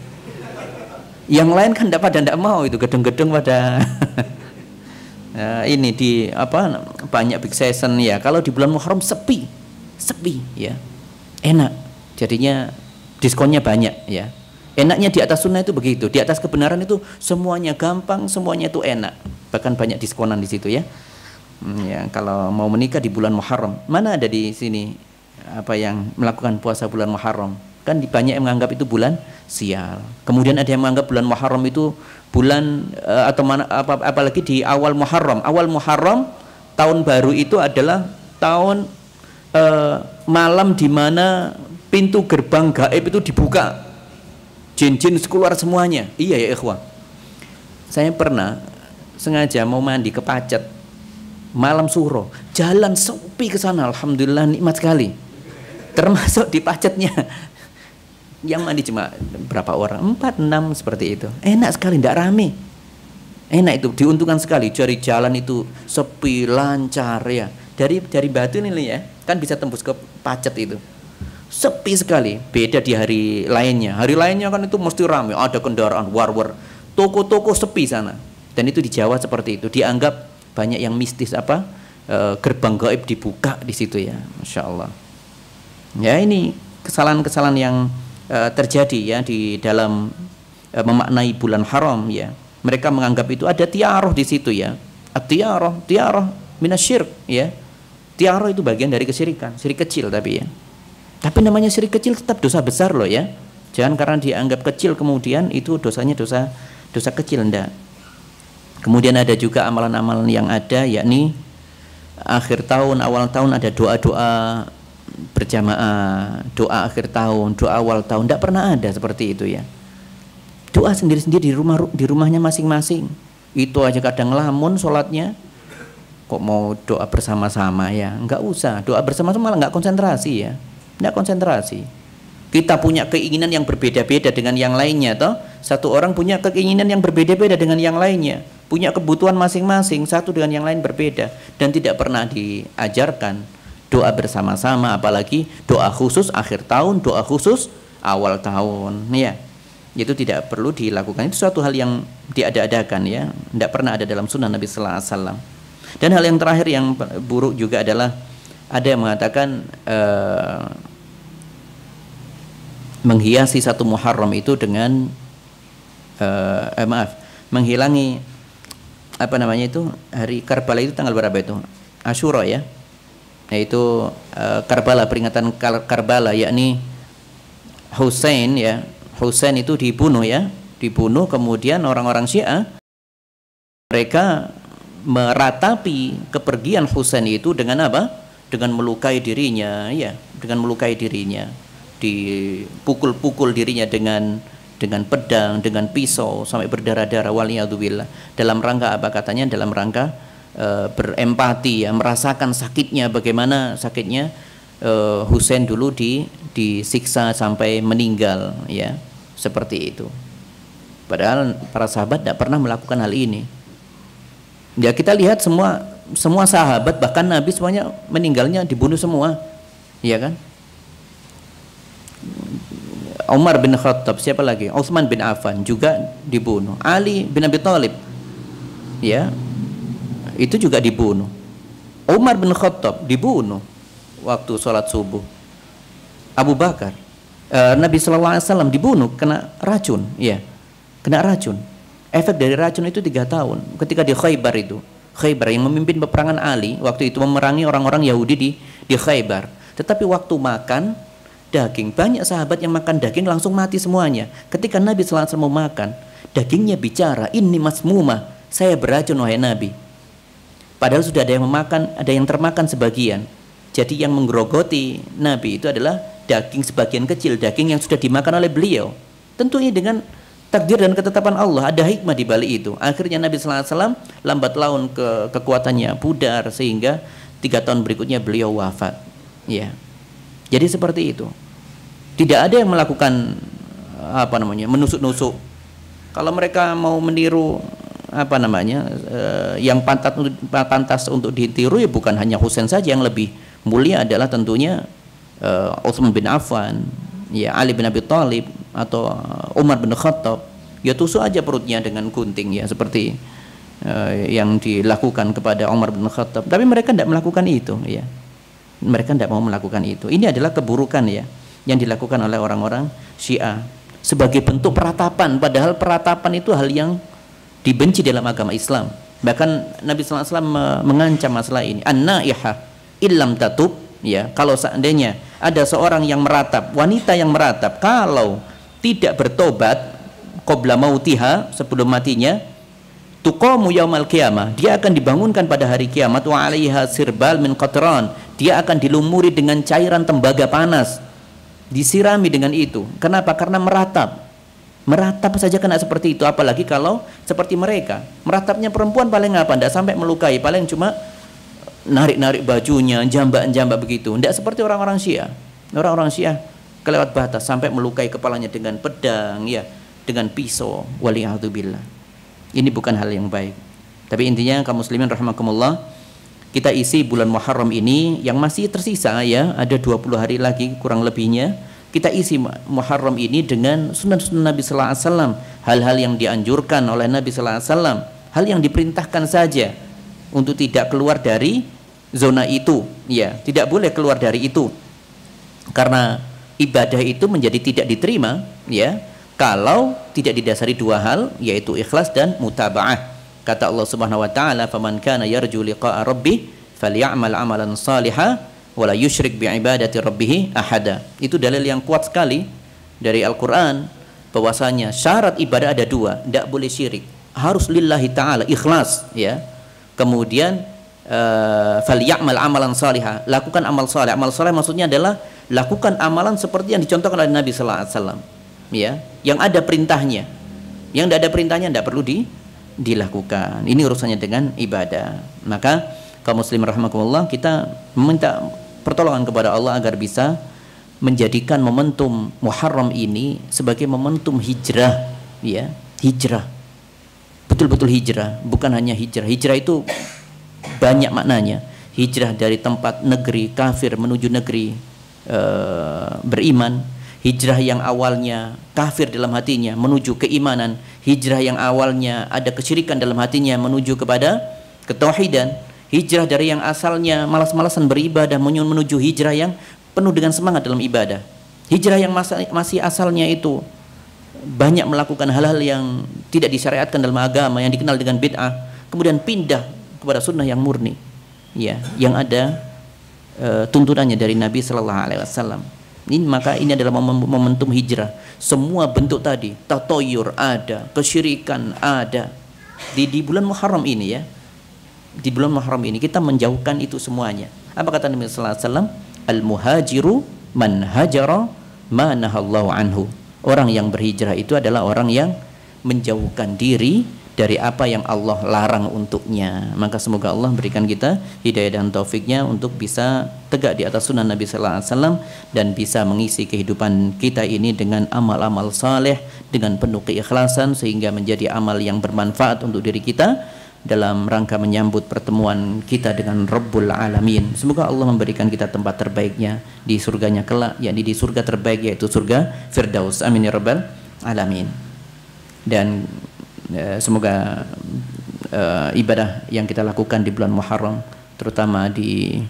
Yang lain kan tidak mau itu, gedung-gedung pada ini di banyak big season ya. Kalau di bulan Muharram sepi ya, enak, jadinya diskonnya banyak ya. Enaknya di atas sunnah itu begitu, di atas kebenaran itu semuanya gampang, semuanya itu enak, bahkan banyak diskonan di situ ya. Ya kalau mau menikah di bulan Muharram, mana ada di sini apa yang melakukan puasa bulan Muharram? Kan banyak yang menganggap itu bulan sial. Kemudian ada yang menganggap bulan Muharram itu bulan apalagi di awal Muharram. Awal Muharram tahun baru itu adalah tahun malam di mana pintu gerbang gaib itu dibuka. Jin-jin keluar semuanya. Iya ya ikhwah. Saya pernah sengaja mau mandi ke Pacet malam Suro, jalan sepi ke sana, alhamdulillah nikmat sekali. Termasuk di Pacetnya. Yang mandi cuma berapa orang? 4, 6 seperti itu. Enak sekali, tidak rame. Enak itu, diuntungkan sekali. Cari jalan itu sepi, lancar ya. Dari Batu ini ya, kan bisa tembus ke Pacet itu. Sepi sekali, beda di hari lainnya. Hari lainnya kan itu mesti ramai, ada kendaraan war-war, toko-toko sepi sana. Dan itu di Jawa seperti itu, dianggap banyak yang mistis gerbang gaib dibuka di situ ya, masya Allah. Ya ini kesalahan-kesalahan yang terjadi ya di dalam memaknai bulan haram ya. Mereka menganggap itu ada tiaroh di situ ya. Tiaroh minasyirk ya. Tiaroh itu bagian dari kesyirikan, syirik kecil tapi ya. Tapi namanya syirik kecil tetap dosa besar loh ya. Jangan karena dianggap kecil kemudian itu dosanya dosa kecil, enggak. Kemudian ada juga amalan-amalan yang ada, yakni akhir tahun, awal tahun ada doa-doa berjamaah, doa akhir tahun, doa awal tahun, enggak pernah ada seperti itu ya. Doa sendiri-sendiri di rumahnya masing-masing. Itu aja kadang lamun sholatnya, kok mau doa bersama-sama ya, enggak usah. Doa bersama-sama malah enggak konsentrasi ya. Tidak konsentrasi. Kita punya keinginan yang berbeda-beda dengan yang lainnya toh. Satu orang punya keinginan yang berbeda-beda dengan yang lainnya, punya kebutuhan masing-masing, satu dengan yang lain berbeda, dan tidak pernah diajarkan doa bersama-sama, apalagi doa khusus akhir tahun, doa khusus awal tahun ya. Itu tidak perlu dilakukan. Itu suatu hal yang diada-adakan ya, tidak pernah ada dalam sunnah Nabi sallallahu alaihi wasallam. Dan hal yang terakhir yang buruk juga adalah ada yang mengatakan menghiasi satu Muharram itu dengan menghilangi apa namanya itu, hari Karbala itu tanggal berapa itu? Asyura ya. Yaitu Karbala, peringatan Karbala, yakni Husain ya. Husain itu dibunuh ya, dibunuh. Kemudian orang-orang Syiah mereka meratapi kepergian Husain itu dengan apa? Dengan melukai dirinya ya, dengan melukai dirinya, dipukul-pukul dirinya dengan pedang, dengan pisau sampai berdarah-darah, waliyadzubillah. Dalam rangka apa katanya? Dalam rangka berempati ya, merasakan sakitnya, bagaimana sakitnya Husain dulu disiksa sampai meninggal ya, seperti itu. Padahal para sahabat tidak pernah melakukan hal ini. Ya kita lihat semua sahabat, bahkan Nabi semuanya meninggalnya dibunuh semua, ya kan? Umar bin Khattab, siapa lagi? Utsman bin Affan juga dibunuh. Ali bin Abi Thalib, ya, itu juga dibunuh. Umar bin Khattab dibunuh waktu sholat subuh. Abu Bakar, Nabi SAW dibunuh kena racun, ya, kena racun. Efek dari racun itu 3 tahun. Ketika di Khaybar itu, Khaybar yang memimpin peperangan Ali waktu itu memerangi orang-orang Yahudi di Khaybar. Tetapi waktu makan daging, banyak sahabat yang makan daging langsung mati semuanya. Ketika Nabi SAW mau makan, dagingnya bicara, ini masmumah, saya beracun wahai Nabi. Padahal sudah ada yang memakan, ada yang termakan sebagian. Jadi yang menggerogoti Nabi itu adalah daging sebagian kecil, daging yang sudah dimakan oleh beliau. Tentunya dengan takdir dan ketetapan Allah, ada hikmah di balik itu. Akhirnya Nabi SAW lambat laun kekuatannya pudar sehingga 3 tahun berikutnya beliau wafat. Ya, jadi seperti itu. Tidak ada yang melakukan apa namanya, menusuk-nusuk. Kalau mereka mau meniru apa namanya, yang pantas untuk ditiru ya bukan hanya Husain saja, yang lebih mulia adalah tentunya Utsman bin Affan, ya, Ali bin Abi Thalib atau Umar bin Khattab. Ya tusuk aja perutnya dengan gunting ya, seperti yang dilakukan kepada Umar bin Khattab. Tapi mereka tidak melakukan itu ya. Mereka tidak mau melakukan itu. Ini adalah keburukan ya yang dilakukan oleh orang-orang Syiah sebagai bentuk peratapan, padahal peratapan itu hal yang dibenci dalam agama Islam. Bahkan Nabi SAW mengancam masalah ini, an-naihah illam tatub, ya, kalau seandainya ada seorang yang meratap, wanita yang meratap, kalau tidak bertobat qabla mautiha, sebelum matinya, tuqamu yaumal qiyamah, dia akan dibangunkan pada hari kiamat, wa 'alaiha sirbal min qatran, dia akan dilumuri dengan cairan tembaga panas, disirami dengan itu. Kenapa? Karena meratap. Meratap saja kena seperti itu, apalagi kalau seperti mereka. Meratapnya perempuan paling apa? Tidak sampai melukai, paling cuma narik-narik bajunya, jambak-jambak begitu. Tidak seperti orang-orang Syiah. Orang-orang Syiah kelewat batas sampai melukai kepalanya dengan pedang, ya, dengan pisau. Waliyahzubillah. Ini bukan hal yang baik. Tapi intinya kaum muslimin rahimakumullah, kita isi bulan Muharram ini yang masih tersisa ya, ada 20 hari lagi kurang lebihnya. Kita isi Muharram ini dengan sunnah-sunnah Nabi sallallahu alaihi wasallam, hal-hal yang dianjurkan oleh Nabi sallallahu alaihi wasallam, hal yang diperintahkan saja untuk tidak keluar dari zona itu, ya, tidak boleh keluar dari itu. Karena ibadah itu menjadi tidak diterima, ya, kalau tidak didasari 2 hal, yaitu ikhlas dan mutaba'ah. Kata Allah Subhanahu wa taala, "Faman kana yarju liqa'a rabbih falyamal 'amalan shalihan wala yusyrik bi'ibadati rabbih ahada." Itu dalil yang kuat sekali dari Al-Qur'an bahwasanya syarat ibadah ada 2, tidak boleh syirik, harus lillahi ta'ala, ikhlas, ya. Kemudian falyamal 'amalan shalihan, lakukan amal saleh. Amal saleh maksudnya adalah lakukan amalan seperti yang dicontohkan oleh Nabi sallallahu alaihi wasallam, ya, yang ada perintahnya. Yang tidak ada perintahnya tidak perlu dilakukan. Ini urusannya dengan ibadah. Maka kaum muslim rahimakumullah, kita meminta pertolongan kepada Allah agar bisa menjadikan momentum Muharram ini sebagai momentum hijrah, ya, hijrah. Betul-betul hijrah, bukan hanya hijrah. Hijrah itu banyak maknanya. Hijrah dari tempat negeri kafir menuju negeri beriman. Hijrah yang awalnya kafir dalam hatinya menuju keimanan. Hijrah yang awalnya ada kesyirikan dalam hatinya menuju kepada ketauhidan. Hijrah dari yang asalnya malas-malasan beribadah menuju hijrah yang penuh dengan semangat dalam ibadah. Hijrah yang masih asalnya itu banyak melakukan hal-hal yang tidak disyariatkan dalam agama, yang dikenal dengan bid'ah. kemudian pindah kepada sunnah yang murni, ya, yang ada tuntunannya dari Nabi Sallallahu Alaihi Wasallam. Maka ini adalah momentum hijrah. Semua bentuk tadi, tatoyur ada, kesyirikan ada di bulan Muharram ini, ya. Di bulan Muharram ini kita menjauhkan itu semuanya. Apa kata Nabi Sallallahu Alaihi Wasallam? Al-muhajiru man hajara ma nahallahu anhu. Orang yang berhijrah itu adalah orang yang menjauhkan diri dari apa yang Allah larang untuknya. Maka semoga Allah berikan kita hidayah dan taufiknya untuk bisa tegak di atas sunnah Nabi Sallallahu Alaihi Wasallam dan bisa mengisi kehidupan kita ini dengan amal-amal saleh dengan penuh keikhlasan sehingga menjadi amal yang bermanfaat untuk diri kita dalam rangka menyambut pertemuan kita dengan Rabbul Alamin. Semoga Allah memberikan kita tempat terbaiknya di surganya kelak, yakni di surga terbaik yaitu surga Firdaus. Amin ya Rabbal Alamin. Dan semoga ibadah yang kita lakukan di bulan Muharram, terutama di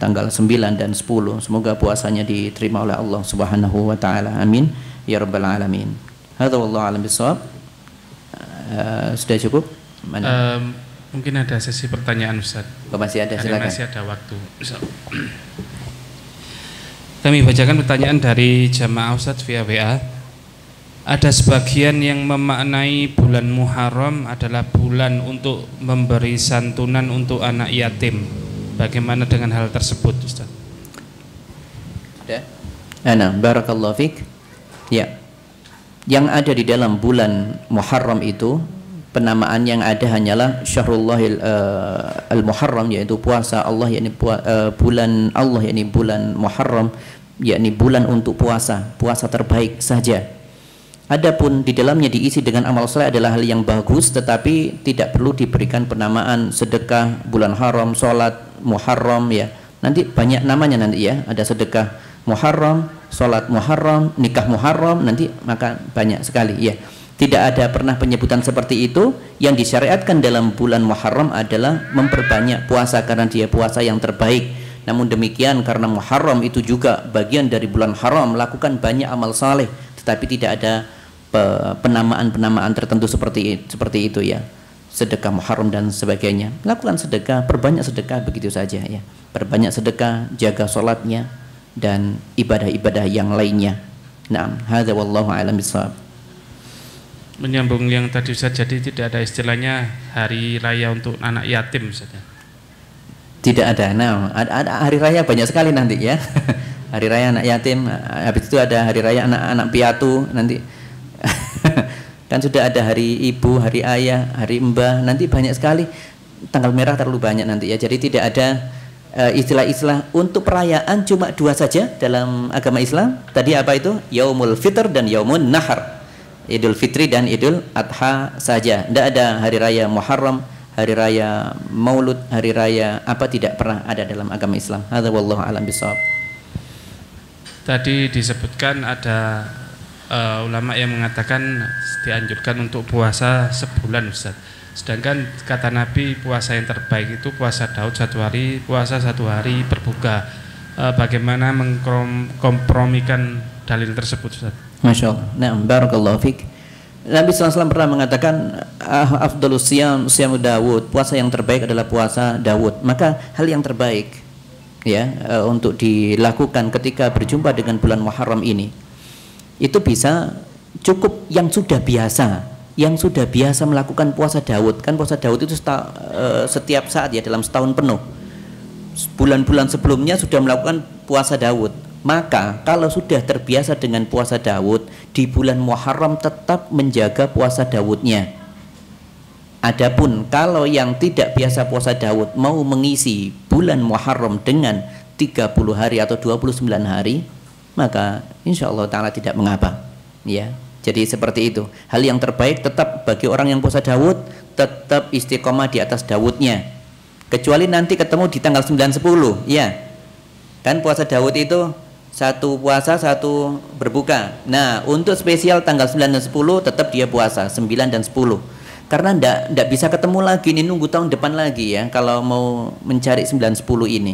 tanggal 9 dan 10, semoga puasanya diterima oleh Allah Subhanahu wa taala. Amin ya Rabbal Alamin. Hadza wallahu a'lam bissawab. Sudah cukup? Mungkin ada sesi pertanyaan Ustaz. Masih ada, silakan. Masih ada waktu. Kami bacakan pertanyaan dari jamaah Ustaz via WA. Ada sebagian yang memaknai bulan Muharram adalah bulan untuk memberi santunan untuk anak yatim. Bagaimana dengan hal tersebut, Ustaz? Sudah? Barakallahu fiik. Ya. Yang ada di dalam bulan Muharram itu, penamaan yang ada hanyalah Syahrullahil al-Muharram, yaitu puasa Allah, yakni bulan Allah, yakni bulan Muharram, yakni bulan untuk puasa terbaik saja. Adapun di dalamnya diisi dengan amal saleh adalah hal yang bagus, tetapi tidak perlu diberikan penamaan sedekah bulan haram, sholat Muharram, ya. Nanti banyak namanya nanti, ya. Ada sedekah Muharram, sholat Muharram, nikah Muharram, nanti maka banyak sekali, ya. Tidak ada pernah penyebutan seperti itu. Yang disyariatkan dalam bulan Muharram adalah memperbanyak puasa karena dia puasa yang terbaik. Namun demikian, karena Muharram itu juga bagian dari bulan haram, melakukan banyak amal saleh, tetapi tidak ada penamaan tertentu seperti itu, ya. Sedekah Muharram dan sebagainya. Lakukan sedekah, perbanyak sedekah, begitu saja, ya. Perbanyak sedekah, jaga sholatnya dan ibadah-ibadah yang lainnya. Naam, hadza wallahu a'lam bishawab. Menyambung yang tadi Ustaz, jadi tidak ada istilahnya hari raya untuk anak yatim, Ustaz? Tidak ada. Nah, ada hari raya banyak sekali nanti, ya. Hari raya anak yatim, habis itu ada hari raya anak-anak piatu nanti. Kan sudah ada hari ibu, hari ayah, hari mbah, nanti banyak sekali. Tanggal merah terlalu banyak nanti, ya. Jadi tidak ada istilah-istilah untuk perayaan, cuma dua saja dalam agama Islam. Tadi apa itu? Yaumul Fitr dan Yaumun Nahar. Idul Fitri dan Idul Adha saja. Tidak ada hari raya Muharram, hari raya Maulud, hari raya apa, tidak pernah ada dalam agama Islam. Hadza wallahu a'lam bishawab. Tadi disebutkan ada ulama yang mengatakan dianjurkan untuk puasa sebulan, Ustaz. Sedangkan kata Nabi puasa yang terbaik itu puasa Daud 1 hari, puasa 1 hari berbuka. Bagaimana mengkompromikan dalil tersebut, Ustaz? Masya Allah. Nah, barakallahu fiik. Nabi SAW pernah mengatakan afdalus siyam siyamu Dawud, puasa yang terbaik adalah puasa Dawud. Maka hal yang terbaik, ya, untuk dilakukan ketika berjumpa dengan bulan Muharram ini, itu bisa cukup yang sudah biasa melakukan puasa Dawud. Kan puasa Dawud itu setiap saat, ya, dalam setahun penuh. Bulan-bulan sebelumnya sudah melakukan puasa Dawud. Maka kalau sudah terbiasa dengan puasa Dawud, di bulan Muharram tetap menjaga puasa Dawudnya. Adapun kalau yang tidak biasa puasa Dawud mau mengisi bulan Muharram dengan 30 hari atau 29 hari, maka insya Allah ta'ala tidak mengapa, ya. Jadi seperti itu. Hal yang terbaik tetap bagi orang yang puasa Dawud, tetap istiqomah di atas Dawudnya. Kecuali nanti ketemu di tanggal 9-10, ya. Kan puasa Dawud itu satu puasa, satu berbuka. Nah, untuk spesial tanggal 9 dan 10 tetap dia puasa 9 dan 10. Karena ndak bisa ketemu lagi, ini nunggu tahun depan lagi, ya, kalau mau mencari 9 10 ini.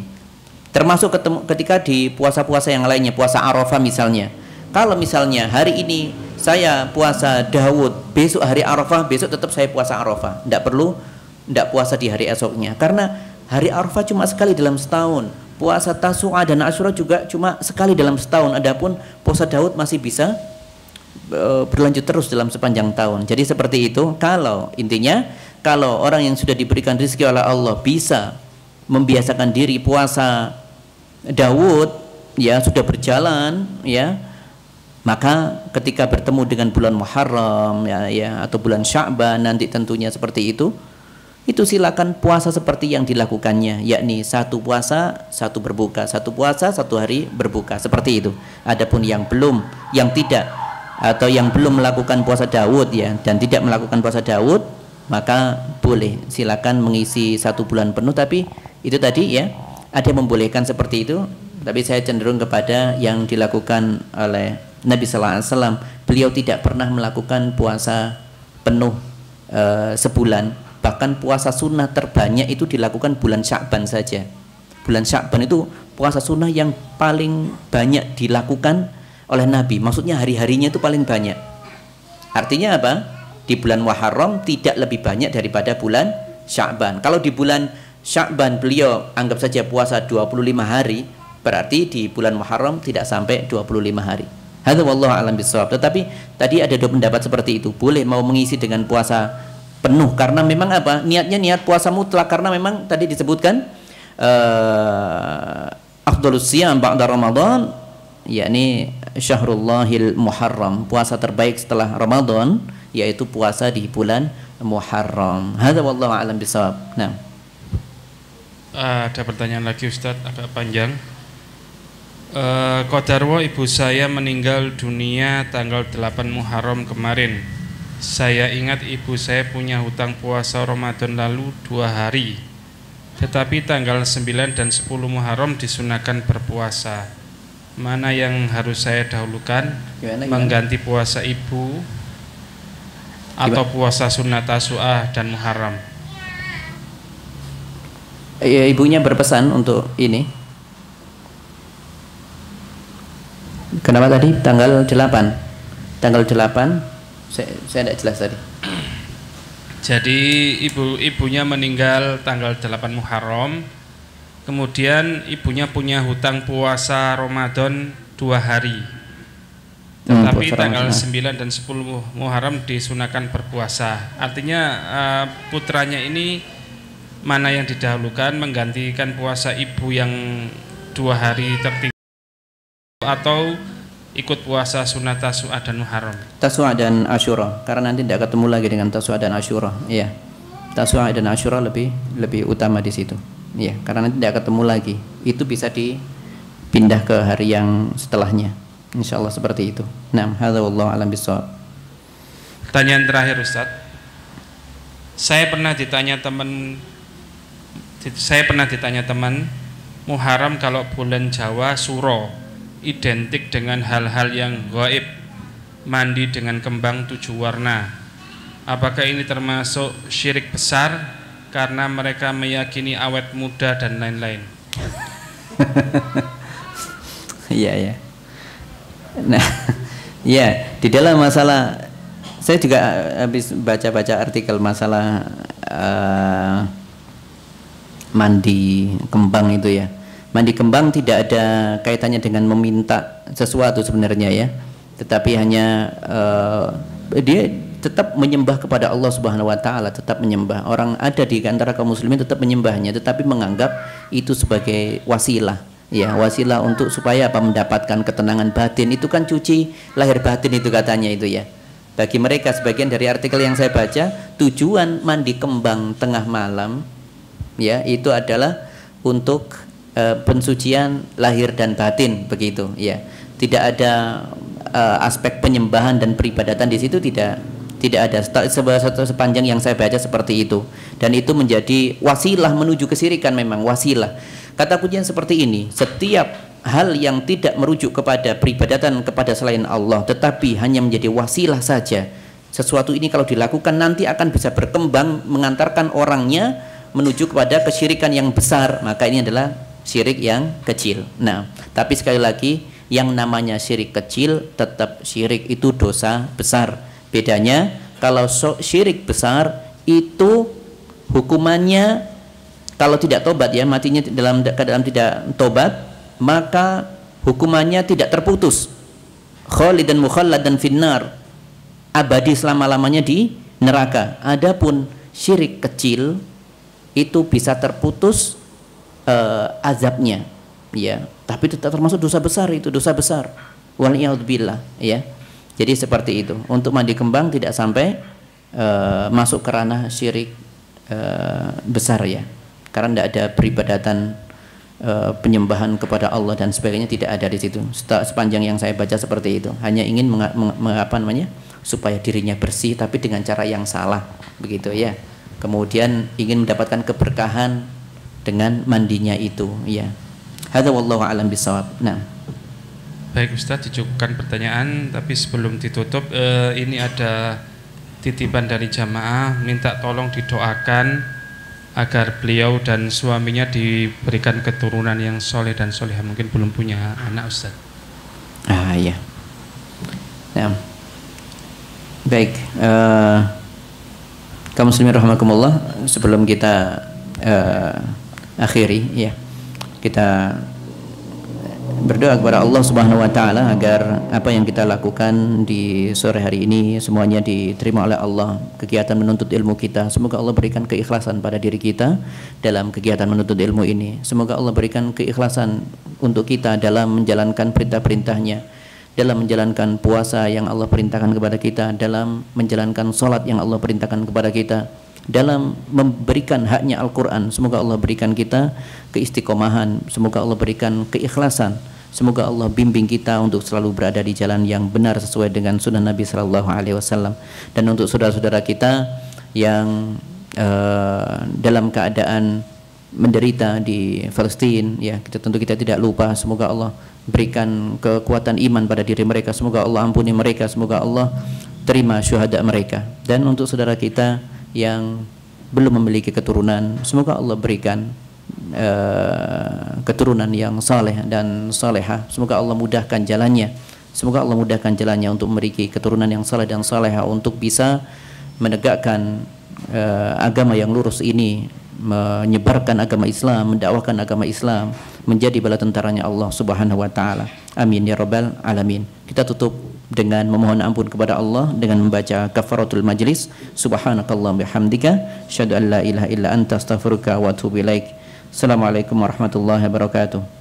Termasuk ketemu ketika di puasa-puasa yang lainnya, puasa Arafah misalnya. Kalau misalnya hari ini saya puasa Daud besok hari Arafah, besok tetap saya puasa Arafah, tidak perlu puasa di hari esoknya, karena hari Arafah cuma sekali dalam setahun. Puasa Tasu'a dan Asyura juga cuma sekali dalam setahun. Adapun puasa Daud masih bisa berlanjut terus dalam sepanjang tahun. Jadi seperti itu. Kalau intinya, kalau orang yang sudah diberikan rezeki oleh Allah bisa membiasakan diri puasa Daud, ya sudah berjalan, ya, maka ketika bertemu dengan bulan Muharram, ya atau bulan Sya'ban nanti tentunya seperti itu silakan puasa seperti yang dilakukannya, yakni satu puasa satu berbuka, satu puasa satu hari berbuka, seperti itu. Adapun yang belum, yang tidak, atau yang belum melakukan puasa Daud, ya, dan tidak melakukan puasa Daud, maka boleh silakan mengisi 1 bulan penuh. Tapi itu tadi, ya, ada yang membolehkan seperti itu, tapi saya cenderung kepada yang dilakukan oleh Nabi Sallallahu Alaihi Wasallam. Beliau tidak pernah melakukan puasa penuh sebulan. Bahkan puasa sunnah terbanyak itu dilakukan bulan Sya'ban saja. Bulan Sya'ban itu puasa sunnah yang paling banyak dilakukan oleh Nabi. Maksudnya hari-harinya itu paling banyak. Artinya apa? Di bulan Muharram tidak lebih banyak daripada bulan Sya'ban. Kalau di bulan Sya'ban beliau anggap saja puasa 25 hari, berarti di bulan Muharram tidak sampai 25 hari. Hadza wallahu a'lam bishawab. Tetapi tadi ada 2 pendapat seperti itu. Boleh mau mengisi dengan puasa penuh, karena memang apa? Niatnya niat puasa mutlak, karena memang tadi disebutkan afdhalus shiyam ba'da Ramadan, yakni Syahrullahil Muharram, puasa terbaik setelah Ramadan yaitu puasa di bulan Muharram. Hadza wallahu a'lam bishawab. Nah. Ada pertanyaan lagi Ustadz, agak panjang. Qadarwa ibu saya meninggal dunia tanggal 8 Muharram kemarin. Saya ingat ibu saya punya hutang puasa Ramadan lalu 2 hari. Tetapi tanggal 9 dan 10 Muharram disunahkan berpuasa. Mana yang harus saya dahulukan? Mengganti puasa ibu atau puasa sunat Tasu'ah dan Muharram? Ya, ibunya berpesan untuk ini. Kenapa tadi tanggal 8? Tanggal 8 saya tidak jelas tadi. Jadi ibunya meninggal tanggal 8 Muharram. Kemudian ibunya punya hutang puasa Ramadan 2 hari. Tetapi tanggal 9 dan 10 Muharram disunahkan berpuasa. Artinya putranya ini mana yang didahulukan, menggantikan puasa ibu yang 2 hari tertinggal atau ikut puasa sunat Tasu'ah dan Muharram? Tasu'ah dan Asyura, karena nanti tidak ketemu lagi dengan Tasu'ah dan Asyura. Iya, Tasu'ah dan Asyura lebih utama di situ. Iya, karena nanti tidak ketemu lagi. Itu bisa dipindah ke hari yang setelahnya. Insya Allah seperti itu. Nah, hadza wallahu a'lam bishawab. Pertanyaan terakhir Ustaz. Saya pernah ditanya teman, Muharram kalau bulan Jawa Suro identik dengan hal-hal yang gaib, mandi dengan kembang 7 warna. Apakah ini termasuk syirik besar karena mereka meyakini awet muda dan lain-lain? Iya, ya. Nah, ya, di dalam masalah, saya juga habis baca-baca artikel masalah mandi kembang itu, ya. Mandi kembang tidak ada kaitannya dengan meminta sesuatu sebenarnya, ya, tetapi hanya dia tetap menyembah kepada Allah Subhanahu wa taala, tetap menyembah. Orang ada di antara kaum muslimin tetap menyembahnya, tetapi menganggap itu sebagai wasilah, ya, wasilah untuk supaya apa? Mendapatkan ketenangan batin. Itu kan cuci lahir batin itu katanya itu, ya. Bagi mereka, sebagian dari artikel yang saya baca, tujuan mandi kembang tengah malam, ya, itu adalah untuk pensucian lahir dan batin, begitu, ya. Tidak ada aspek penyembahan dan peribadatan di situ, tidak ada. Sepanjang yang saya baca seperti itu, dan itu menjadi wasilah menuju kesyirikan. Memang wasilah. Kata kuncinya seperti ini: setiap hal yang tidak merujuk kepada peribadatan kepada selain Allah, tetapi hanya menjadi wasilah saja, sesuatu ini kalau dilakukan nanti akan bisa berkembang mengantarkan orangnya menuju kepada kesyirikan yang besar, maka ini adalah syirik yang kecil. Nah, tapi sekali lagi Yang namanya syirik kecil tetap syirik itu dosa besar. Bedanya kalau syirik besar itu hukumannya kalau tidak tobat ya, matinya dalam keadaan tidak tobat, maka hukumannya tidak terputus. Khalidan mukhalladan finnar, abadi selama-lamanya di neraka. Adapun syirik kecil itu bisa terputus azabnya, ya, tapi tetap termasuk dosa besar, itu dosa besar. Waliyadzubillah, ya. Jadi seperti itu. Untuk mandi kembang tidak sampai masuk ke ranah syirik besar ya, karena tidak ada peribadatan penyembahan kepada Allah dan sebagainya, tidak ada di situ. Sepanjang yang saya baca seperti itu, hanya ingin supaya dirinya bersih tapi dengan cara yang salah, begitu ya. Kemudian ingin mendapatkan keberkahan dengan mandinya itu, ya. Hadza wallahu a'lam bishawab. Nah. Baik Ustadz, dicukupkan pertanyaan, tapi sebelum ditutup ini ada titipan dari jamaah minta tolong didoakan agar beliau dan suaminya diberikan keturunan yang soleh dan solehah. Mungkin belum punya anak Ustadz. Ya. Nah. Baik, kaum muslimin rahimakumullah, sebelum kita akhiri ya, kita berdoa kepada Allah Subhanahu wa taala agar apa yang kita lakukan di sore hari ini semuanya diterima oleh Allah. Kegiatan menuntut ilmu kita, semoga Allah berikan keikhlasan pada diri kita dalam kegiatan menuntut ilmu ini. Semoga Allah berikan keikhlasan untuk kita dalam menjalankan perintah-perintahnya, dalam menjalankan puasa yang Allah perintahkan kepada kita, dalam menjalankan sholat yang Allah perintahkan kepada kita, dalam memberikan haknya Al-Quran. Semoga Allah berikan kita keistiqomahan, semoga Allah berikan keikhlasan, semoga Allah bimbing kita untuk selalu berada di jalan yang benar sesuai dengan sunnah Nabi SAW. Dan untuk saudara-saudara kita yang dalam keadaan menderita di Palestina, ya, tentu kita tidak lupa, semoga Allah berikan kekuatan iman pada diri mereka, semoga Allah ampuni mereka, semoga Allah terima syuhada mereka. Dan untuk saudara kita yang belum memiliki keturunan, semoga Allah berikan keturunan yang saleh dan salehah. Semoga Allah mudahkan jalannya, semoga Allah mudahkan jalannya untuk memiliki keturunan yang saleh dan salehah, untuk bisa menegakkan agama yang lurus ini, menyebarkan agama Islam, mendakwahkan agama Islam, menjadi bala tentaranya Allah Subhanahu wa taala. Amin ya rabbal alamin. Kita tutup dengan memohon ampun kepada Allah dengan membaca kafaratul majlis. Subhanakallahumma bihamdika asyhadu an la ilaha illa anta astaghfiruka wa atubu ilaik. Assalamualaikum warahmatullahi wabarakatuh.